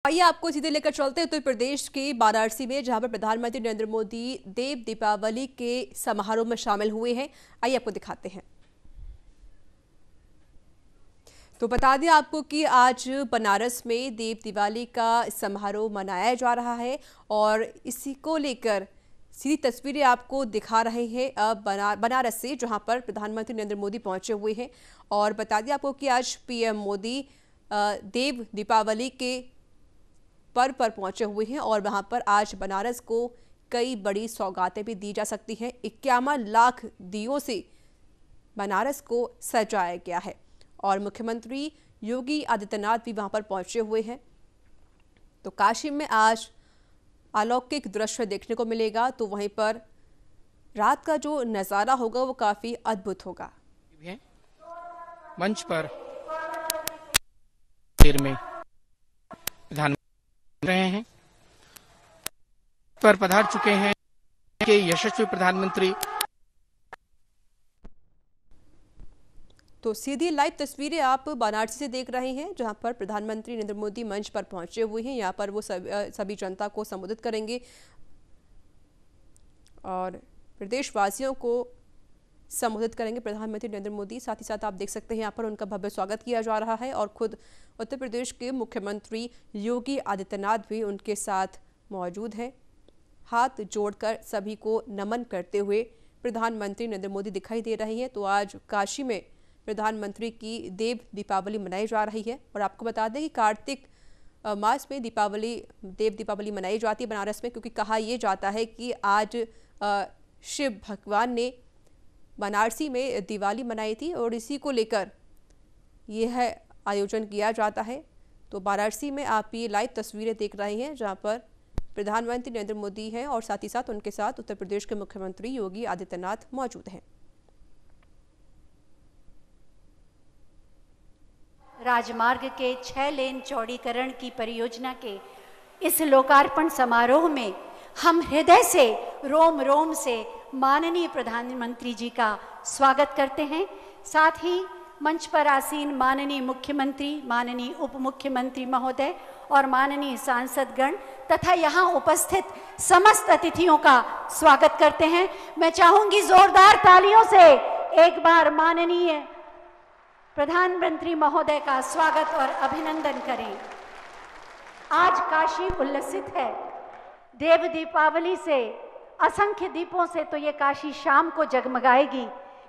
आइए आपको सीधे लेकर चलते हैं उत्तर प्रदेश के वाराणसी में, जहां पर प्रधानमंत्री नरेंद्र मोदी देव दीपावली के समारोह में शामिल हुए हैं। आइए आपको दिखाते हैं। तो बता दें आपको कि आज बनारस में देव दिवाली का समारोह मनाया जा रहा है और इसी को लेकर सीधी तस्वीरें आपको दिखा रहे हैं अब बनारस से, जहां पर प्रधानमंत्री नरेंद्र मोदी पहुंचे हुए हैं। और बता दें आपको कि आज पीएम मोदी देव दीपावली के पर्व पर पहुंचे हुए हैं और वहां पर आज बनारस को कई बड़ी सौगातें भी दी जा सकती हैं। 51 लाख दियों से बनारस को सजाया गया है और मुख्यमंत्री योगी आदित्यनाथ भी वहां पर पहुंचे हुए हैं। तो काशी में आज अलौकिक दृश्य देखने को मिलेगा, तो वहीं पर रात का जो नजारा होगा वो काफी अद्भुत होगा। मंच पर देर में प्रधानमंत्री रहे हैं पर पधार चुके हैं कि यशस्वी प्रधानमंत्री। तो सीधी लाइव तस्वीरें आप वाराणसी से देख रहे हैं, जहां पर प्रधानमंत्री नरेंद्र मोदी मंच पर पहुंचे हुए हैं। यहां पर वो सभी जनता को संबोधित करेंगे और प्रदेशवासियों को संबोधित करेंगे प्रधानमंत्री नरेंद्र मोदी। साथ ही साथ आप देख सकते हैं यहाँ पर उनका भव्य स्वागत किया जा रहा है और खुद उत्तर प्रदेश के मुख्यमंत्री योगी आदित्यनाथ भी उनके साथ मौजूद हैं। हाथ जोड़कर सभी को नमन करते हुए प्रधानमंत्री नरेंद्र मोदी दिखाई दे रहे हैं। तो आज काशी में प्रधानमंत्री की देव दीपावली मनाई जा रही है और आपको बता दें कि कार्तिक मास में देव दीपावली मनाई जाती है बनारस में, क्योंकि कहा यह जाता है कि आज शिव भगवान ने बनारसी में दिवाली मनाई थी और इसी को लेकर यह आयोजन किया जाता है। तो वाराणसी में आप ये लाइव तस्वीरें देख रहे हैं, जहां पर प्रधानमंत्री नरेंद्र मोदी हैं और साथ ही साथ उनके साथ उत्तर प्रदेश के मुख्यमंत्री योगी आदित्यनाथ मौजूद हैं। राजमार्ग के 6 लेन चौड़ीकरण की परियोजना के इस लोकार्पण समारोह में हम हृदय से, रोम रोम से माननीय प्रधानमंत्री जी का स्वागत करते हैं। साथ ही मंच पर आसीन माननीय मुख्यमंत्री, माननीय उप मुख्यमंत्री महोदय और माननीय सांसदगण तथा यहाँ उपस्थित समस्त अतिथियों का स्वागत करते हैं। मैं चाहूंगी जोरदार तालियों से एक बार माननीय प्रधानमंत्री महोदय का स्वागत और अभिनंदन करें। आज काशी उल्लसित है। देव दीपावली से, असंख्य दीपों से तो ये काशी शाम को जगमगाएगी,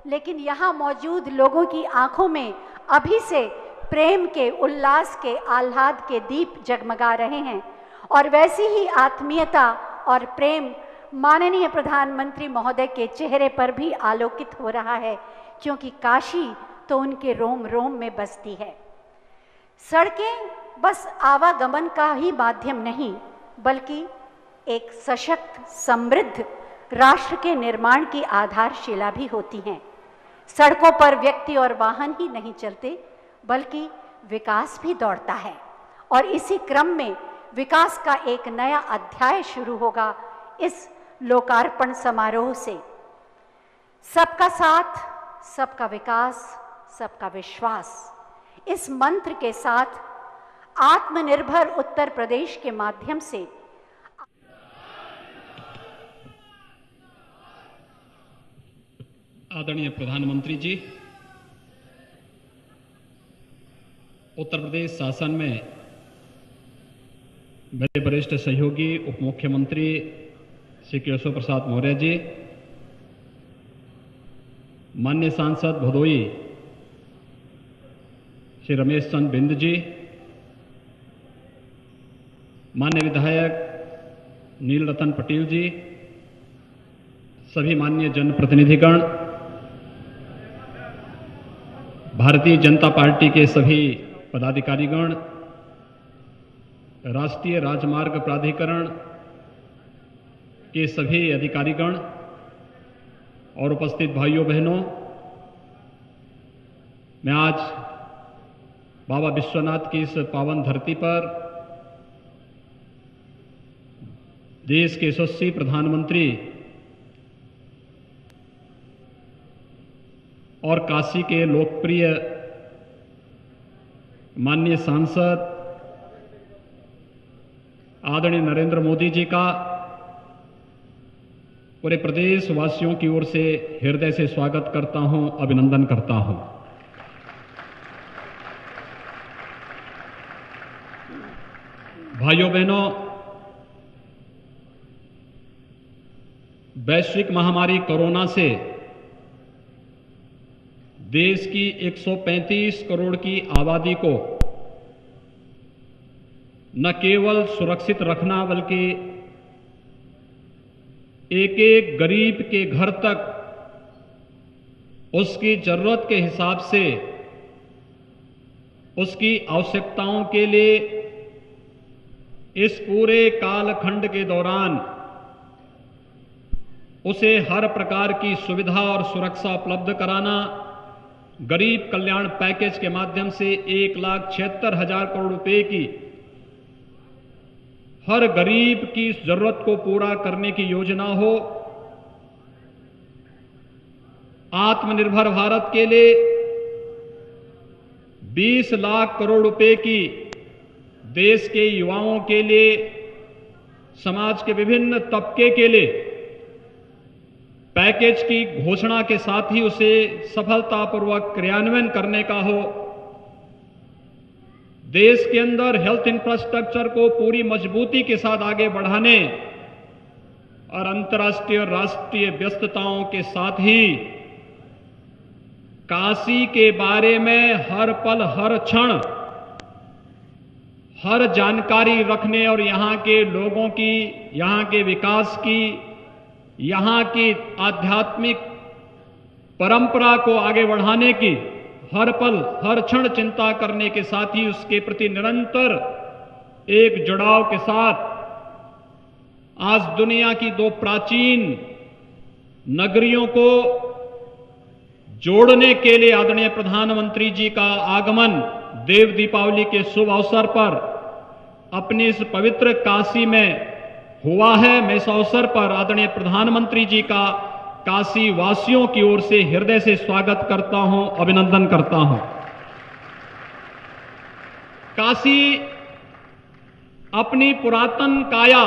लेकिन यहाँ मौजूद लोगों की आंखों में अभी से प्रेम के, उल्लास के, आह्लाद के दीप जगमगा रहे हैं और वैसी ही आत्मीयता और प्रेम माननीय प्रधानमंत्री महोदय के चेहरे पर भी आलोकित हो रहा है, क्योंकि काशी तो उनके रोम रोम में बसती है। सड़कें बस आवागमन का ही माध्यम नहीं, बल्कि एक सशक्त, समृद्ध राष्ट्र के निर्माण की आधारशिला भी होती हैं। सड़कों पर व्यक्ति और वाहन ही नहीं चलते, बल्कि विकास भी दौड़ता है और इसी क्रम में विकास का एक नया अध्याय शुरू होगा इस लोकार्पण समारोह से। सबका साथ, सबका विकास, सबका विश्वास, इस मंत्र के साथ आत्मनिर्भर उत्तर प्रदेश के माध्यम से आदरणीय प्रधानमंत्री जी, उत्तर प्रदेश शासन में मेरे वरिष्ठ सहयोगी उप मुख्यमंत्री श्री केशव प्रसाद मौर्य जी, माननीय सांसद भदोई श्री रमेश चंद्र बिंद जी, माननीय विधायक नील रतन पटेल जी, सभी माननीय जनप्रतिनिधिगण, भारतीय जनता पार्टी के सभी पदाधिकारीगण, राष्ट्रीय राजमार्ग प्राधिकरण के सभी अधिकारीगण और उपस्थित भाइयों बहनों, मैं आज बाबा विश्वनाथ की इस पावन धरती पर देश के यशस्वी प्रधानमंत्री और काशी के लोकप्रिय माननीय सांसद आदरणीय नरेंद्र मोदी जी का पूरे प्रदेश वासियों की ओर से हृदय से स्वागत करता हूं, अभिनंदन करता हूं। भाइयों बहनों, वैश्विक महामारी कोरोना से देश की 135 करोड़ की आबादी को न केवल सुरक्षित रखना बल्कि एक एक गरीब के घर तक उसकी जरूरत के हिसाब से उसकी आवश्यकताओं के लिए इस पूरे कालखंड के दौरान उसे हर प्रकार की सुविधा और सुरक्षा उपलब्ध कराना, गरीब कल्याण पैकेज के माध्यम से 1,76,000 करोड़ रुपए की हर गरीब की जरूरत को पूरा करने की योजना हो, आत्मनिर्भर भारत के लिए 20 लाख करोड़ रुपए की देश के युवाओं के लिए, समाज के विभिन्न तबके के लिए पैकेज की घोषणा के साथ ही उसे सफलतापूर्वक क्रियान्वयन करने का हो, देश के अंदर हेल्थ इंफ्रास्ट्रक्चर को पूरी मजबूती के साथ आगे बढ़ाने और अंतर्राष्ट्रीय और राष्ट्रीय व्यस्तताओं के साथ ही काशी के बारे में हर पल हर क्षण हर जानकारी रखने और यहां के लोगों की, यहां के विकास की, यहां की आध्यात्मिक परंपरा को आगे बढ़ाने की हर पल हर क्षण चिंता करने के साथ ही उसके प्रति निरंतर एक जुड़ाव के साथ आज दुनिया की दो प्राचीन नगरियों को जोड़ने के लिए आदरणीय प्रधानमंत्री जी का आगमन देव दीपावली के शुभ अवसर पर अपने इस पवित्र काशी में हुआ है। मैं इस अवसर पर आदरणीय प्रधानमंत्री जी का काशी वासियों की ओर से हृदय से स्वागत करता हूं, अभिनंदन करता हूं। काशी अपनी पुरातन काया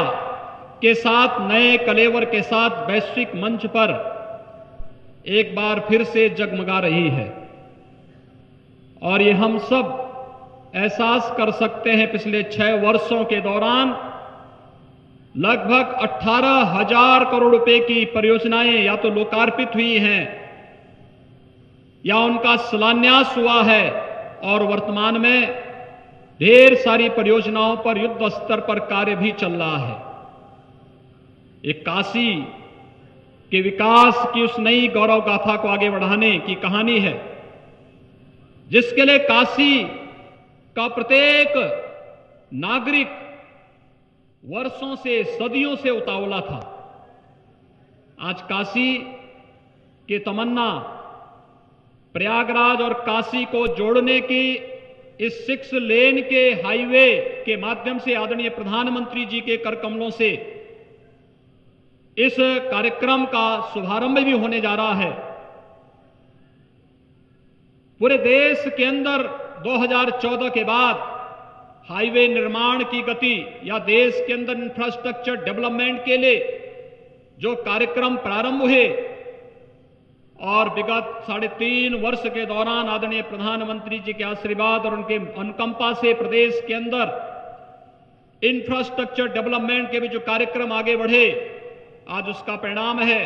के साथ, नए कलेवर के साथ वैश्विक मंच पर एक बार फिर से जगमगा रही है और ये हम सब एहसास कर सकते हैं। पिछले 6 वर्षों के दौरान लगभग 18,000 करोड़ रुपए की परियोजनाएं या तो लोकार्पित हुई हैं या उनका शिलान्यास हुआ है और वर्तमान में ढेर सारी परियोजनाओं पर युद्ध स्तर पर कार्य भी चल रहा है। एक काशी के विकास की उस नई गौरव गाथा को आगे बढ़ाने की कहानी है जिसके लिए काशी का प्रत्येक नागरिक वर्षों से, सदियों से उतावला था। आज काशी की तमन्ना प्रयागराज और काशी को जोड़ने की इस 6 लेन के हाईवे के माध्यम से आदरणीय प्रधानमंत्री जी के कर कमलों से इस कार्यक्रम का शुभारंभ भी होने जा रहा है। पूरे देश के अंदर 2014 के बाद हाईवे निर्माण की गति या देश के अंदर इंफ्रास्ट्रक्चर डेवलपमेंट के लिए जो कार्यक्रम प्रारंभ हुए और विगत 3.5 वर्ष के दौरान आदरणीय प्रधानमंत्री जी के आशीर्वाद और उनके अनुकंपा से प्रदेश के अंदर इंफ्रास्ट्रक्चर डेवलपमेंट के भी जो कार्यक्रम आगे बढ़े, आज उसका परिणाम है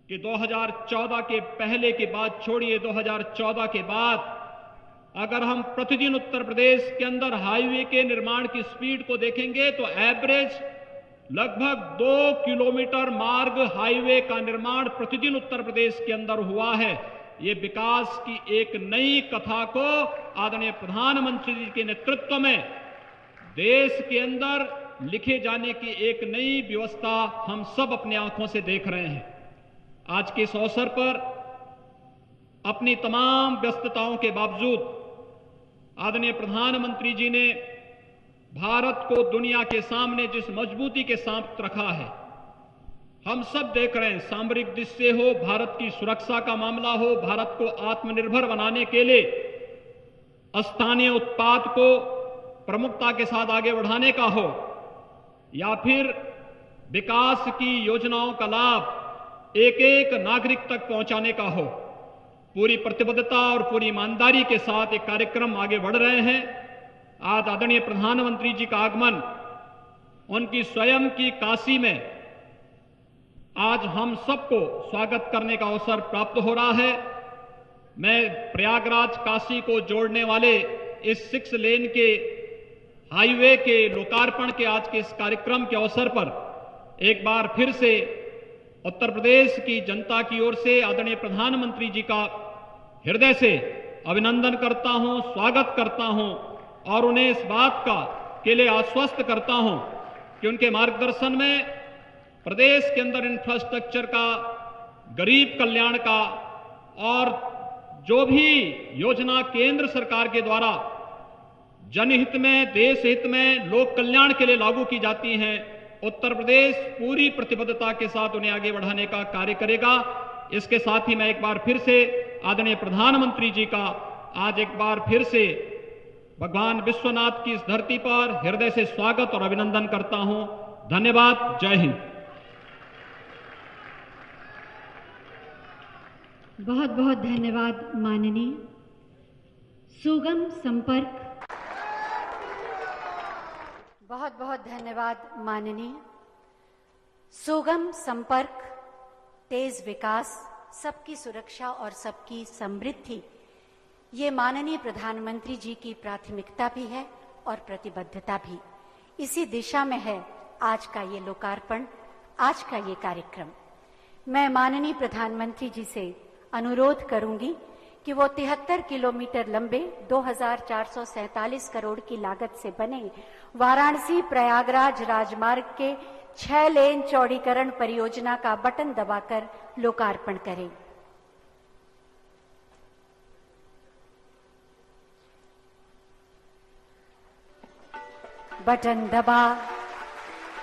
कि 2014 के पहले की बात छोड़िए, 2014 के बाद अगर हम प्रतिदिन उत्तर प्रदेश के अंदर हाईवे के निर्माण की स्पीड को देखेंगे तो एवरेज लगभग 2 किलोमीटर मार्ग हाईवे का निर्माण प्रतिदिन उत्तर प्रदेश के अंदर हुआ है। ये विकास की एक नई कथा को आदरणीय प्रधानमंत्री जी के नेतृत्व में देश के अंदर लिखे जाने की एक नई व्यवस्था हम सब अपनी आंखों से देख रहे हैं। आज के इस अवसर पर अपनी तमाम व्यस्तताओं के बावजूद आदरणीय प्रधानमंत्री जी ने भारत को दुनिया के सामने जिस मजबूती के साथ रखा है, हम सब देख रहे हैं। सामरिक दृष्टि हो, भारत की सुरक्षा का मामला हो, भारत को आत्मनिर्भर बनाने के लिए स्थानीय उत्पाद को प्रमुखता के साथ आगे बढ़ाने का हो या फिर विकास की योजनाओं का लाभ एक एक नागरिक तक पहुंचाने का हो, पूरी प्रतिबद्धता और पूरी ईमानदारी के साथ एक कार्यक्रम आगे बढ़ रहे हैं। आज आदरणीय प्रधानमंत्री जी का आगमन, उनकी स्वयं की काशी में आज हम सबको स्वागत करने का अवसर प्राप्त हो रहा है। मैं प्रयागराज काशी को जोड़ने वाले इस 6 लेन के हाईवे के लोकार्पण के आज के इस कार्यक्रम के अवसर पर एक बार फिर से उत्तर प्रदेश की जनता की ओर से आदरणीय प्रधानमंत्री जी का हृदय से अभिनंदन करता हूं, स्वागत करता हूं और उन्हें इस बात के लिए आश्वस्त करता हूं कि उनके मार्गदर्शन में प्रदेश के अंदर इंफ्रास्ट्रक्चर का, गरीब कल्याण का और जो भी योजना केंद्र सरकार के द्वारा जनहित में, देश हित में, लोक कल्याण के लिए लागू की जाती हैं, उत्तर प्रदेश पूरी प्रतिबद्धता के साथ उन्हें आगे बढ़ाने का कार्य करेगा। इसके साथ ही मैं एक बार फिर से आदरणीय प्रधानमंत्री जी का आज एक बार फिर से भगवान विश्वनाथ की इस धरती पर हृदय से स्वागत और अभिनंदन करता हूं। धन्यवाद। जय हिंद। बहुत बहुत धन्यवाद माननीय। सुगम संपर्क। बहुत बहुत धन्यवाद माननीय। सुगम संपर्क, तेज विकास, सबकी सुरक्षा और सबकी समृद्धि, ये माननीय प्रधानमंत्री जी की प्राथमिकता भी है और प्रतिबद्धता भी। इसी दिशा में है आज का ये लोकार्पण, आज का ये कार्यक्रम। मैं माननीय प्रधानमंत्री जी से अनुरोध करूंगी कि वो 73 किलोमीटर लंबे 2447 करोड़ की लागत से बने वाराणसी प्रयागराज राजमार्ग के 6 लेन चौड़ीकरण परियोजना का बटन दबाकर लोकार्पण करें। बटन दबा,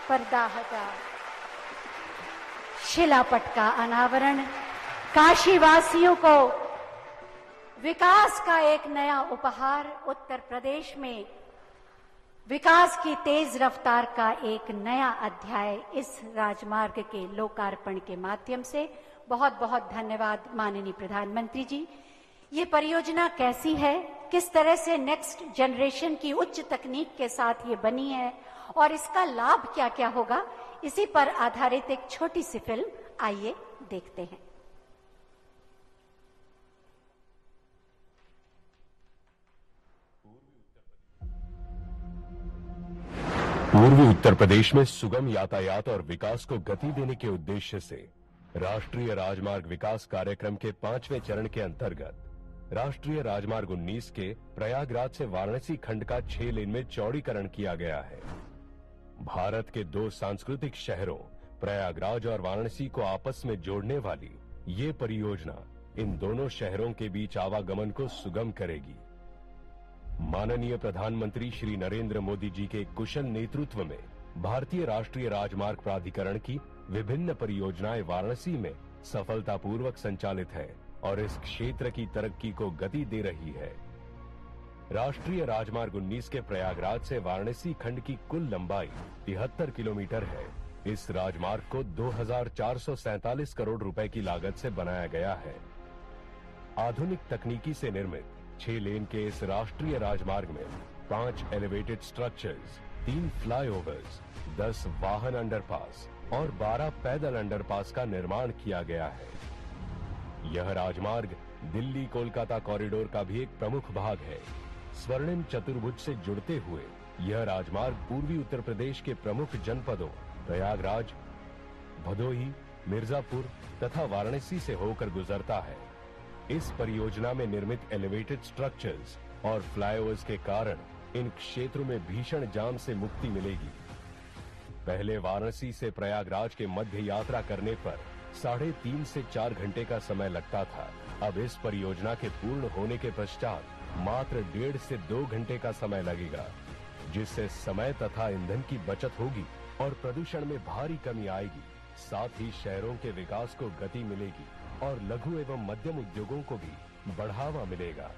पर्दा हटा, शिलापट का अनावरण काशीवासियों को विकास का एक नया उपहार, उत्तर प्रदेश में विकास की तेज रफ्तार का एक नया अध्याय इस राजमार्ग के लोकार्पण के माध्यम से। बहुत बहुत धन्यवाद माननीय प्रधानमंत्री जी। ये परियोजना कैसी है, किस तरह से नेक्स्ट जनरेशन की उच्च तकनीक के साथ ये बनी है और इसका लाभ क्या क्या होगा, इसी पर आधारित एक छोटी सी फिल्म आइए देखते हैं। पूर्वी उत्तर प्रदेश में सुगम यातायात और विकास को गति देने के उद्देश्य से राष्ट्रीय राजमार्ग विकास कार्यक्रम के 5वें चरण के अंतर्गत राष्ट्रीय राजमार्ग 19 के प्रयागराज से वाराणसी खंड का 6 लेन में चौड़ीकरण किया गया है। भारत के 2 सांस्कृतिक शहरों प्रयागराज और वाराणसी को आपस में जोड़ने वाली ये परियोजना इन दोनों शहरों के बीच आवागमन को सुगम करेगी। माननीय प्रधानमंत्री श्री नरेंद्र मोदी जी के कुशल नेतृत्व में भारतीय राष्ट्रीय राजमार्ग प्राधिकरण की विभिन्न परियोजनाएं वाराणसी में सफलतापूर्वक संचालित है और इस क्षेत्र की तरक्की को गति दे रही है। राष्ट्रीय राजमार्ग 19 के प्रयागराज से वाराणसी खंड की कुल लंबाई 73 किलोमीटर है। इस राजमार्ग को 2447 करोड़ रुपए की लागत से बनाया गया है। आधुनिक तकनीकी से निर्मित 6 लेन के इस राष्ट्रीय राजमार्ग में 5 एलिवेटेड स्ट्रक्चर्स, 3 फ्लाईओवर्स, 10 वाहन अंडरपास और 12 पैदल अंडरपास का निर्माण किया गया है। यह राजमार्ग दिल्ली कोलकाता कॉरिडोर का भी एक प्रमुख भाग है। स्वर्णिम चतुर्भुज से जुड़ते हुए यह राजमार्ग पूर्वी उत्तर प्रदेश के प्रमुख जनपदों प्रयागराज, भदोही, मिर्जापुर तथा वाराणसी से होकर गुजरता है। इस परियोजना में निर्मित एलिवेटेड स्ट्रक्चर्स और फ्लाईओवर्स के कारण इन क्षेत्रों में भीषण जाम से मुक्ति मिलेगी। पहले वाराणसी से प्रयागराज के मध्य यात्रा करने पर 3.5 से 4 घंटे का समय लगता था। अब इस परियोजना के पूर्ण होने के पश्चात मात्र 1.5 से 2 घंटे का समय लगेगा, जिससे समय तथा ईंधन की बचत होगी और प्रदूषण में भारी कमी आएगी। साथ ही शहरों के विकास को गति मिलेगी और लघु एवं मध्यम उद्योगों को भी बढ़ावा मिलेगा।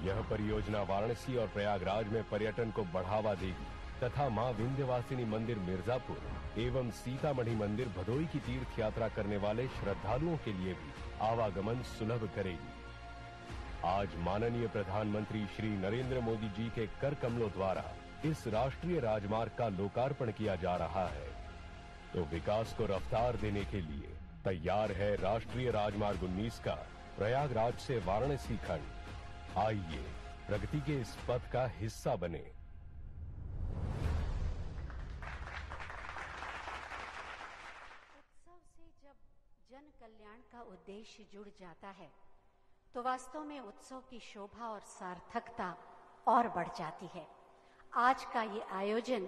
यह परियोजना वाराणसी और प्रयागराज में पर्यटन को बढ़ावा देगी तथा मां विंध्यवासिनी मंदिर मिर्जापुर एवं सीतामढ़ी मंदिर भदोई की तीर्थ यात्रा करने वाले श्रद्धालुओं के लिए भी आवागमन सुलभ करेगी। आज माननीय प्रधानमंत्री श्री नरेंद्र मोदी जी के कर कमलों द्वारा इस राष्ट्रीय राजमार्ग का लोकार्पण किया जा रहा है, तो विकास को रफ्तार देने के लिए तैयार है राष्ट्रीय राजमार्ग 19 का प्रयागराज से वाराणसी खंड। आइए प्रगति के इस पथ का हिस्सा बने। उत्सव से जब जन कल्याण का उद्देश्य जुड़ जाता है तो वास्तव में उत्सव की शोभा और सार्थकता और बढ़ जाती है। आज का ये आयोजन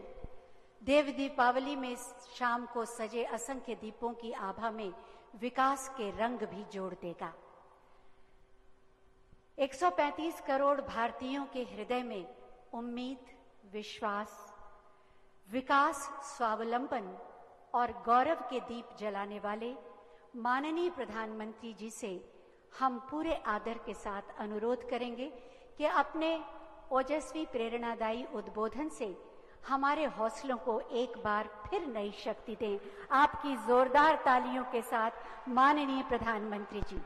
देव दीपावली में शाम को सजे असंख्य दीपों की आभा में विकास के रंग भी जोड़ देगा। 135 करोड़ भारतीयों के हृदय में उम्मीद, विश्वास, विकास, स्वावलंबन और गौरव के दीप जलाने वाले माननीय प्रधानमंत्री जी से हम पूरे आदर के साथ अनुरोध करेंगे कि अपने ओजस्वी प्रेरणादायी उद्बोधन से हमारे हौसलों को एक बार फिर नई शक्ति दें। आपकी जोरदार तालियों के साथ माननीय प्रधानमंत्री जी।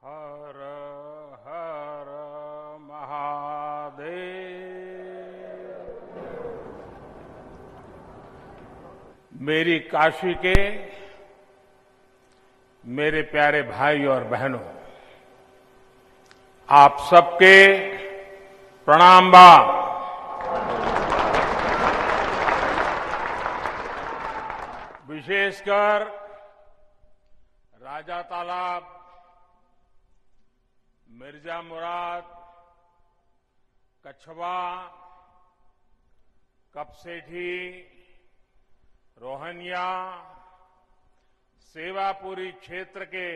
हर हर महादेव। मेरी काशी के मेरे प्यारे भाई और बहनों, आप सबके प्रणाम बा। विशेषकर राजा तालाब, मिर्जा मुराद, कछवा, कपसेठी, रोहनिया, सेवापुरी क्षेत्र के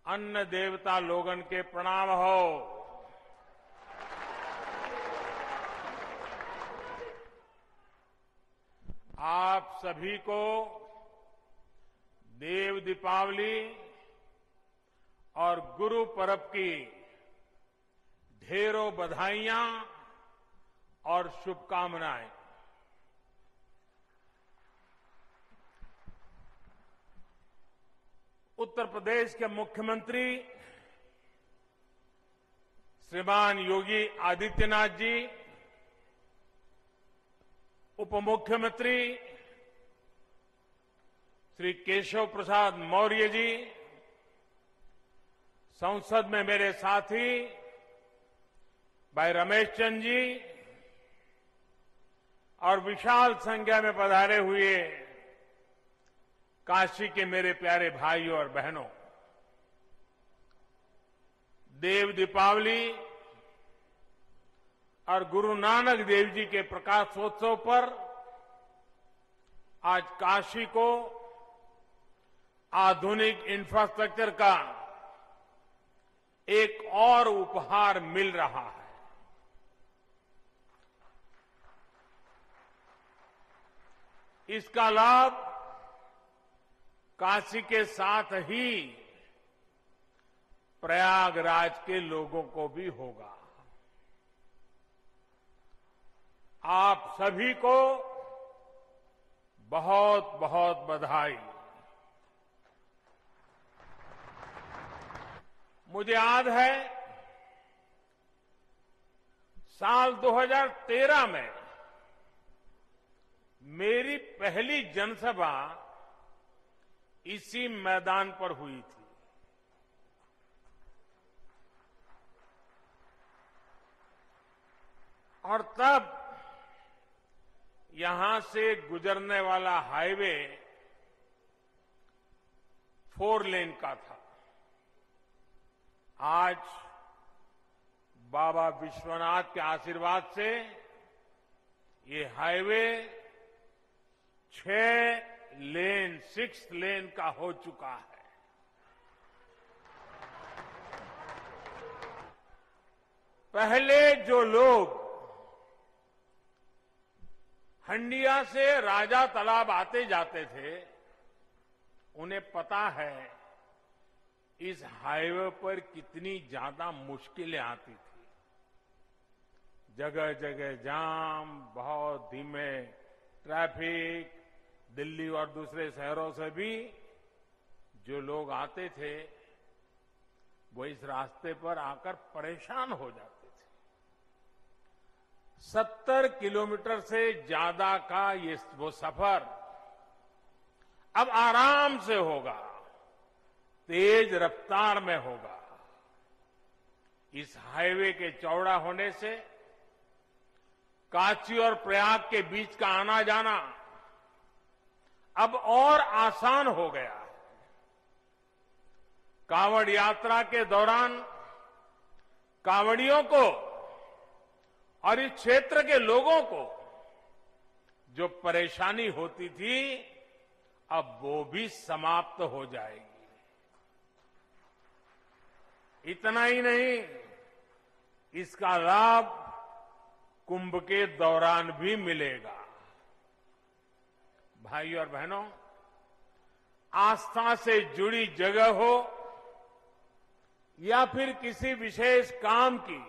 अन्न देवता लोगन के प्रणाम हो। आप सभी को देव दीपावली और गुरु पर्व की ढेरों बधाइयां और शुभकामनाएं। उत्तर प्रदेश के मुख्यमंत्री श्रीमान योगी आदित्यनाथ जी, उप मुख्यमंत्री श्री केशव प्रसाद मौर्य जी, संसद में मेरे साथी भाई रमेश चंद जी और विशाल संख्या में पधारे हुए काशी के मेरे प्यारे भाइयों और बहनों, देव दीपावली और गुरु नानक देव जी के प्रकाशोत्सव पर आज काशी को आधुनिक इंफ्रास्ट्रक्चर का एक और उपहार मिल रहा है। इसका लाभ काशी के साथ ही प्रयागराज के लोगों को भी होगा। आप सभी को बहुत बहुत बधाई। मुझे याद है साल 2013 में मेरी पहली जनसभा इसी मैदान पर हुई थी। और तब यहां से गुजरने वाला हाईवे 4 लेन का था। आज बाबा विश्वनाथ के आशीर्वाद से ये हाईवे 6 लेन का हो चुका है। पहले जो लोग हंडिया से राजा तालाब आते जाते थे, उन्हें पता है इस हाईवे पर कितनी ज्यादा मुश्किलें आती थी। जगह जगह जाम, बहुत धीमे ट्रैफिक, दिल्ली और दूसरे शहरों से भी जो लोग आते थे वो इस रास्ते पर आकर परेशान हो जाते थे। 70 किलोमीटर से ज्यादा का वो सफर अब आराम से होगा, तेज रफ्तार में होगा। इस हाईवे के चौड़ा होने से काशी और प्रयाग के बीच का आना जाना अब और आसान हो गया है। कांवड़ यात्रा के दौरान कांवड़ियों को और इस क्षेत्र के लोगों को जो परेशानी होती थी, अब वो भी समाप्त हो जाएगी। इतना ही नहीं, इसका लाभ कुंभ के दौरान भी मिलेगा। भाई और बहनों, आस्था से जुड़ी जगह हो या फिर किसी विशेष काम की,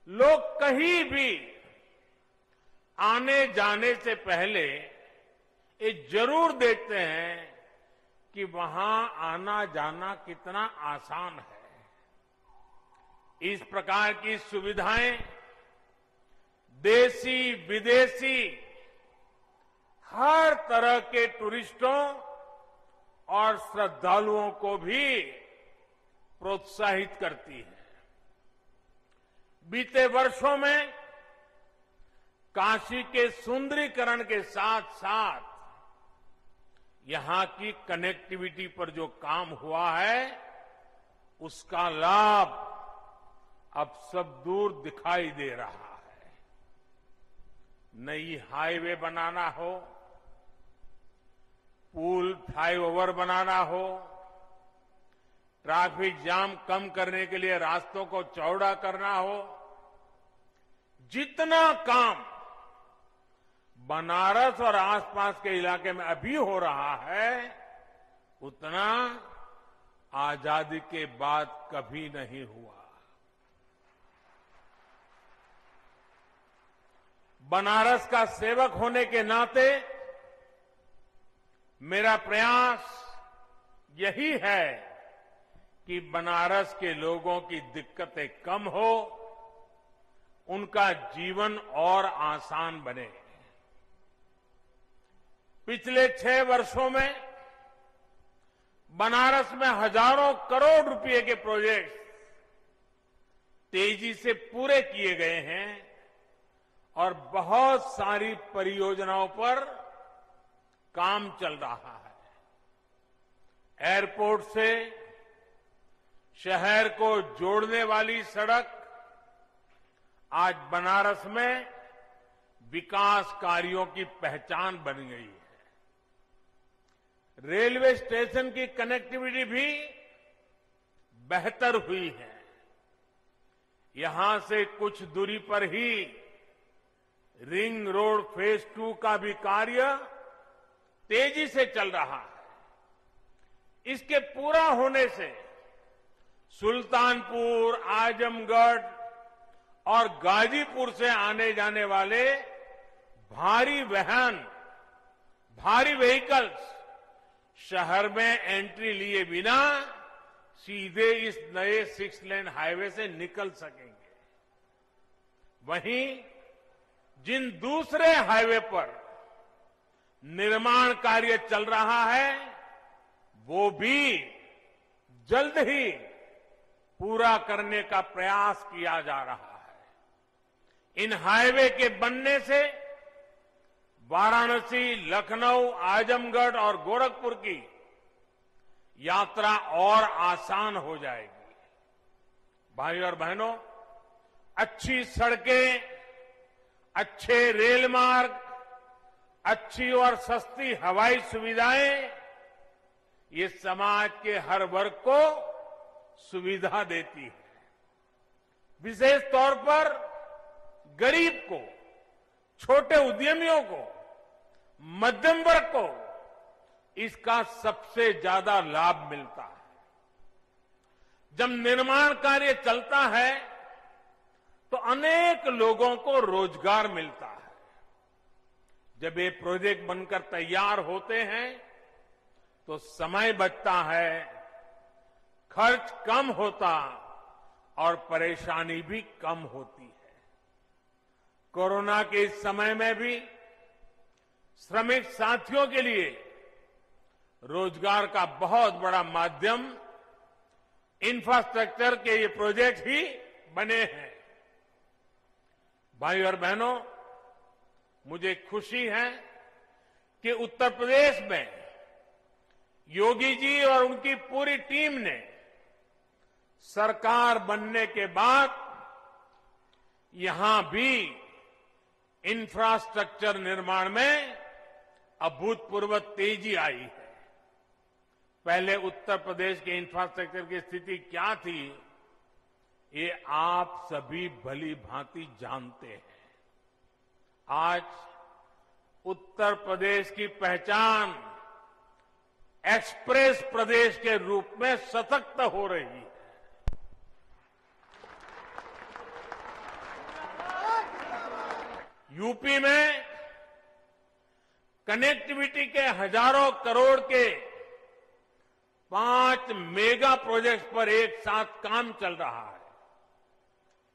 लोग कहीं भी आने जाने से पहले ये जरूर देखते हैं कि वहां आना जाना कितना आसान है। इस प्रकार की सुविधाएं देशी विदेशी हर तरह के टूरिस्टों और श्रद्धालुओं को भी प्रोत्साहित करती है। बीते वर्षों में काशी के सुंदरीकरण के साथ साथ यहां की कनेक्टिविटी पर जो काम हुआ है, उसका लाभ अब सब दूर दिखाई दे रहा है। नई हाईवे बनाना हो, पुल फ्लाईओवर बनाना हो, ट्रैफिक जाम कम करने के लिए रास्तों को चौड़ा करना हो, जितना काम बनारस और आसपास के इलाके में अभी हो रहा है, उतना आजादी के बाद कभी नहीं हुआ। बनारस का सेवक होने के नाते मेरा प्रयास यही है कि बनारस के लोगों की दिक्कतें कम हो, उनका जीवन और आसान बने। पिछले 6 वर्षों में बनारस में हजारों करोड़ रुपए के प्रोजेक्ट तेजी से पूरे किए गए हैं और बहुत सारी परियोजनाओं पर काम चल रहा है। एयरपोर्ट से शहर को जोड़ने वाली सड़क आज बनारस में विकास कार्यों की पहचान बन गई है। रेलवे स्टेशन की कनेक्टिविटी भी बेहतर हुई है। यहां से कुछ दूरी पर ही रिंग रोड फेज 2 का भी कार्य तेजी से चल रहा है। इसके पूरा होने से सुल्तानपुर, आजमगढ़ और गाजीपुर से आने जाने वाले भारी वाहन, भारी व्हीकल्स शहर में एंट्री लिए बिना सीधे इस नए 6 लेन हाईवे से निकल सकेंगे। वहीं जिन दूसरे हाईवे पर निर्माण कार्य चल रहा है, वो भी जल्द ही पूरा करने का प्रयास किया जा रहा है। इन हाईवे के बनने से वाराणसी, लखनऊ, आजमगढ़ और गोरखपुर की यात्रा और आसान हो जाएगी। भाई और बहनों, अच्छी सड़कें, अच्छे रेल मार्ग, अच्छी और सस्ती हवाई सुविधाएं ये समाज के हर वर्ग को सुविधा देती है। विशेष तौर पर गरीब को, छोटे उद्यमियों को, मध्यम वर्ग को इसका सबसे ज्यादा लाभ मिलता है। जब निर्माण कार्य चलता है तो अनेक लोगों को रोजगार मिलता है। जब ये प्रोजेक्ट बनकर तैयार होते हैं तो समय बचता है, खर्च कम होता और परेशानी भी कम होती है। कोरोना के इस समय में भी श्रमिक साथियों के लिए रोजगार का बहुत बड़ा माध्यम इंफ्रास्ट्रक्चर के ये प्रोजेक्ट ही बने हैं। भाइयों और बहनों, मुझे खुशी है कि उत्तर प्रदेश में योगी जी और उनकी पूरी टीम ने सरकार बनने के बाद यहां भी इंफ्रास्ट्रक्चर निर्माण में अभूतपूर्व तेजी आई है। पहले उत्तर प्रदेश के इंफ्रास्ट्रक्चर की स्थिति क्या थी, ये आप सभी भली भांति जानते हैं। आज उत्तर प्रदेश की पहचान एक्सप्रेस प्रदेश के रूप में सशक्त हो रही है। यूपी में कनेक्टिविटी के हजारों करोड़ के 5 मेगा प्रोजेक्ट्स पर एक साथ काम चल रहा है।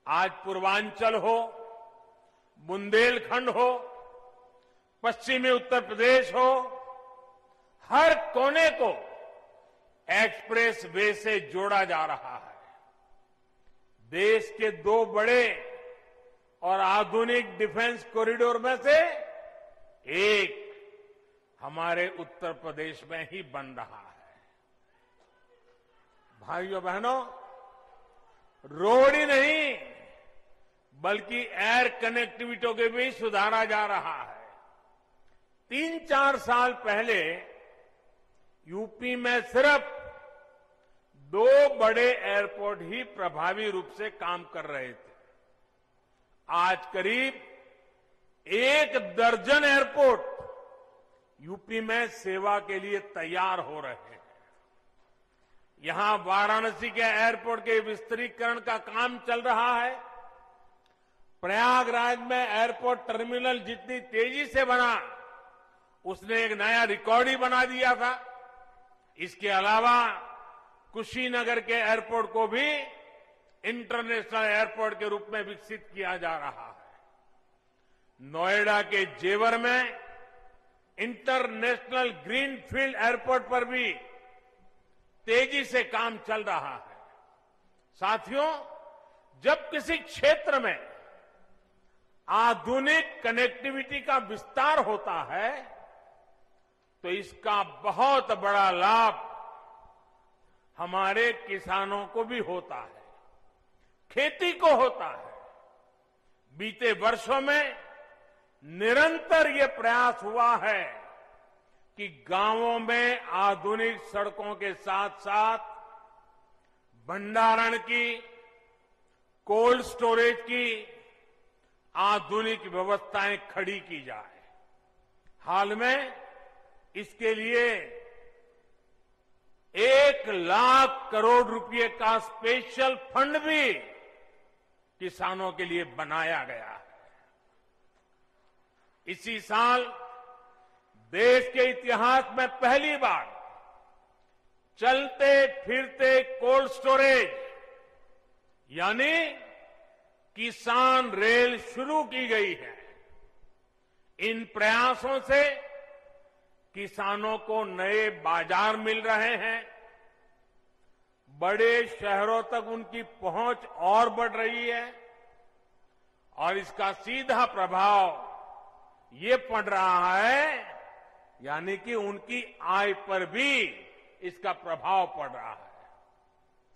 आज पूर्वांचल हो, बुंदेलखंड हो, पश्चिमी उत्तर प्रदेश हो, हर कोने को एक्सप्रेस वे से जोड़ा जा रहा है। देश के 2 बड़े और आधुनिक डिफेंस कॉरिडोर में से एक हमारे उत्तर प्रदेश में ही बन रहा है। भाइयों बहनों, रोड ही नहीं बल्कि एयर कनेक्टिविटी को भी सुधारा जा रहा है। 3-4 साल पहले यूपी में सिर्फ 2 बड़े एयरपोर्ट ही प्रभावी रूप से काम कर रहे थे। आज करीब 1 दर्जन एयरपोर्ट यूपी में सेवा के लिए तैयार हो रहे हैं। यहां वाराणसी के एयरपोर्ट के विस्तारीकरण का काम चल रहा है। प्रयागराज में एयरपोर्ट टर्मिनल जितनी तेजी से बना, उसने एक नया रिकॉर्ड ही बना दिया था। इसके अलावा कुशीनगर के एयरपोर्ट को भी इंटरनेशनल एयरपोर्ट के रूप में विकसित किया जा रहा है। नोएडा के जेवर में इंटरनेशनल ग्रीनफील्ड एयरपोर्ट पर भी तेजी से काम चल रहा है। साथियों, जब किसी क्षेत्र में आधुनिक कनेक्टिविटी का विस्तार होता है तो इसका बहुत बड़ा लाभ हमारे किसानों को भी होता है, खेती को होता है। बीते वर्षों में निरंतर ये प्रयास हुआ है कि गांवों में आधुनिक सड़कों के साथ साथ भंडारण की, कोल्ड स्टोरेज की आधुनिक व्यवस्थाएं खड़ी की जाए। हाल में इसके लिए 1 लाख करोड़ रुपए का स्पेशल फंड भी किसानों के लिए बनाया गया है। इसी साल देश के इतिहास में पहली बार चलते फिरते कोल्ड स्टोरेज यानी किसान रेल शुरू की गई है। इन प्रयासों से किसानों को नए बाजार मिल रहे हैं, बड़े शहरों तक उनकी पहुंच और बढ़ रही है और इसका सीधा प्रभाव ये पड़ रहा है, यानी कि उनकी आय पर भी इसका प्रभाव पड़ रहा है।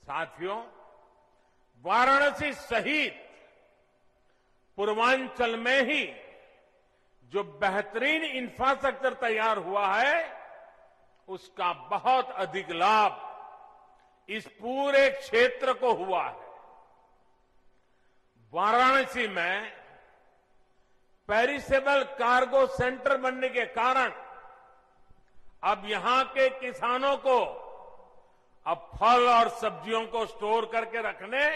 साथियों, वाराणसी सहित पूर्वांचल में ही जो बेहतरीन इंफ्रास्ट्रक्चर तैयार हुआ है, उसका बहुत अधिक लाभ इस पूरे क्षेत्र को हुआ है। वाराणसी में पेरिसेबल कार्गो सेंटर बनने के कारण अब यहां के किसानों को अब फल और सब्जियों को स्टोर करके रखने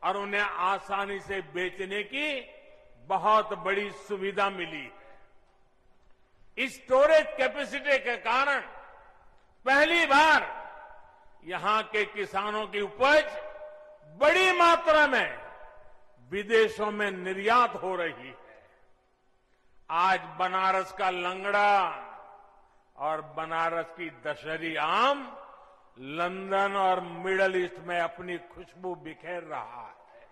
और उन्हें आसानी से बेचने की बहुत बड़ी सुविधा मिली है। इस स्टोरेज कैपेसिटी के कारण पहली बार यहां के किसानों की उपज बड़ी मात्रा में विदेशों में निर्यात हो रही है। आज बनारस का लंगड़ा और बनारस की दशहरी आम लंदन और मिडल ईस्ट में अपनी खुशबू बिखेर रहा है।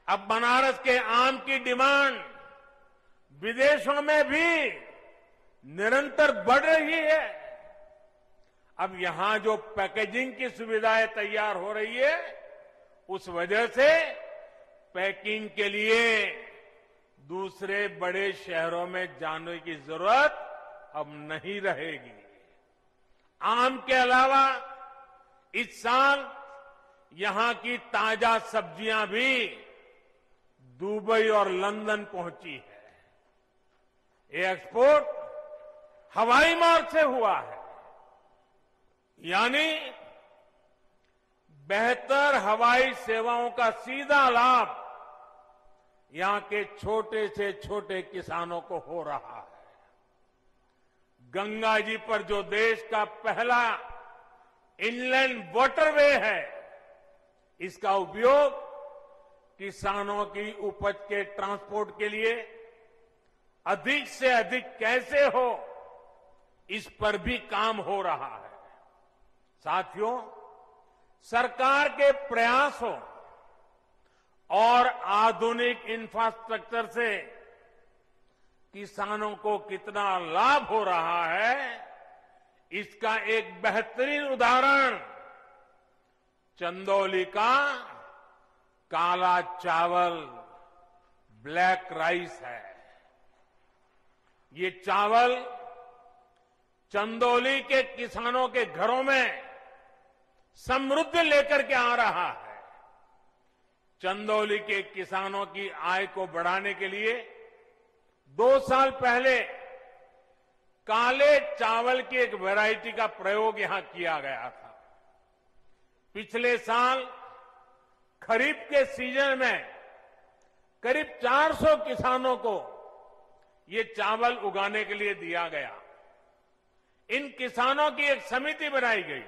अब बनारस के आम की डिमांड विदेशों में भी निरंतर बढ़ रही है। अब यहां जो पैकेजिंग की सुविधाएं तैयार हो रही है, उस वजह से पैकिंग के लिए दूसरे बड़े शहरों में जाने की जरूरत अब नहीं रहेगी। आम के अलावा इस साल यहां की ताजा सब्जियां भी दुबई और लंदन पहुंची है। ये एक्सपोर्ट हवाई मार्ग से हुआ है, यानी बेहतर हवाई सेवाओं का सीधा लाभ यहां के छोटे से छोटे किसानों को हो रहा है। गंगा जी पर जो देश का पहला इनलैंड वाटरवे है, इसका उपयोग किसानों की उपज के ट्रांसपोर्ट के लिए अधिक से अधिक कैसे हो, इस पर भी काम हो रहा है। साथियों, सरकार के प्रयासों और आधुनिक इंफ्रास्ट्रक्चर से किसानों को कितना लाभ हो रहा है, इसका एक बेहतरीन उदाहरण चंदौली का काला चावल, ब्लैक राइस है। ये चावल चंदौली के किसानों के घरों में समृद्धि लेकर के आ रहा है। चंदौली के किसानों की आय को बढ़ाने के लिए 2 साल पहले काले चावल की एक वैरायटी का प्रयोग यहां किया गया था। पिछले साल खरीफ के सीजन में करीब 400 किसानों को ये चावल उगाने के लिए दिया गया। इन किसानों की एक समिति बनाई गई,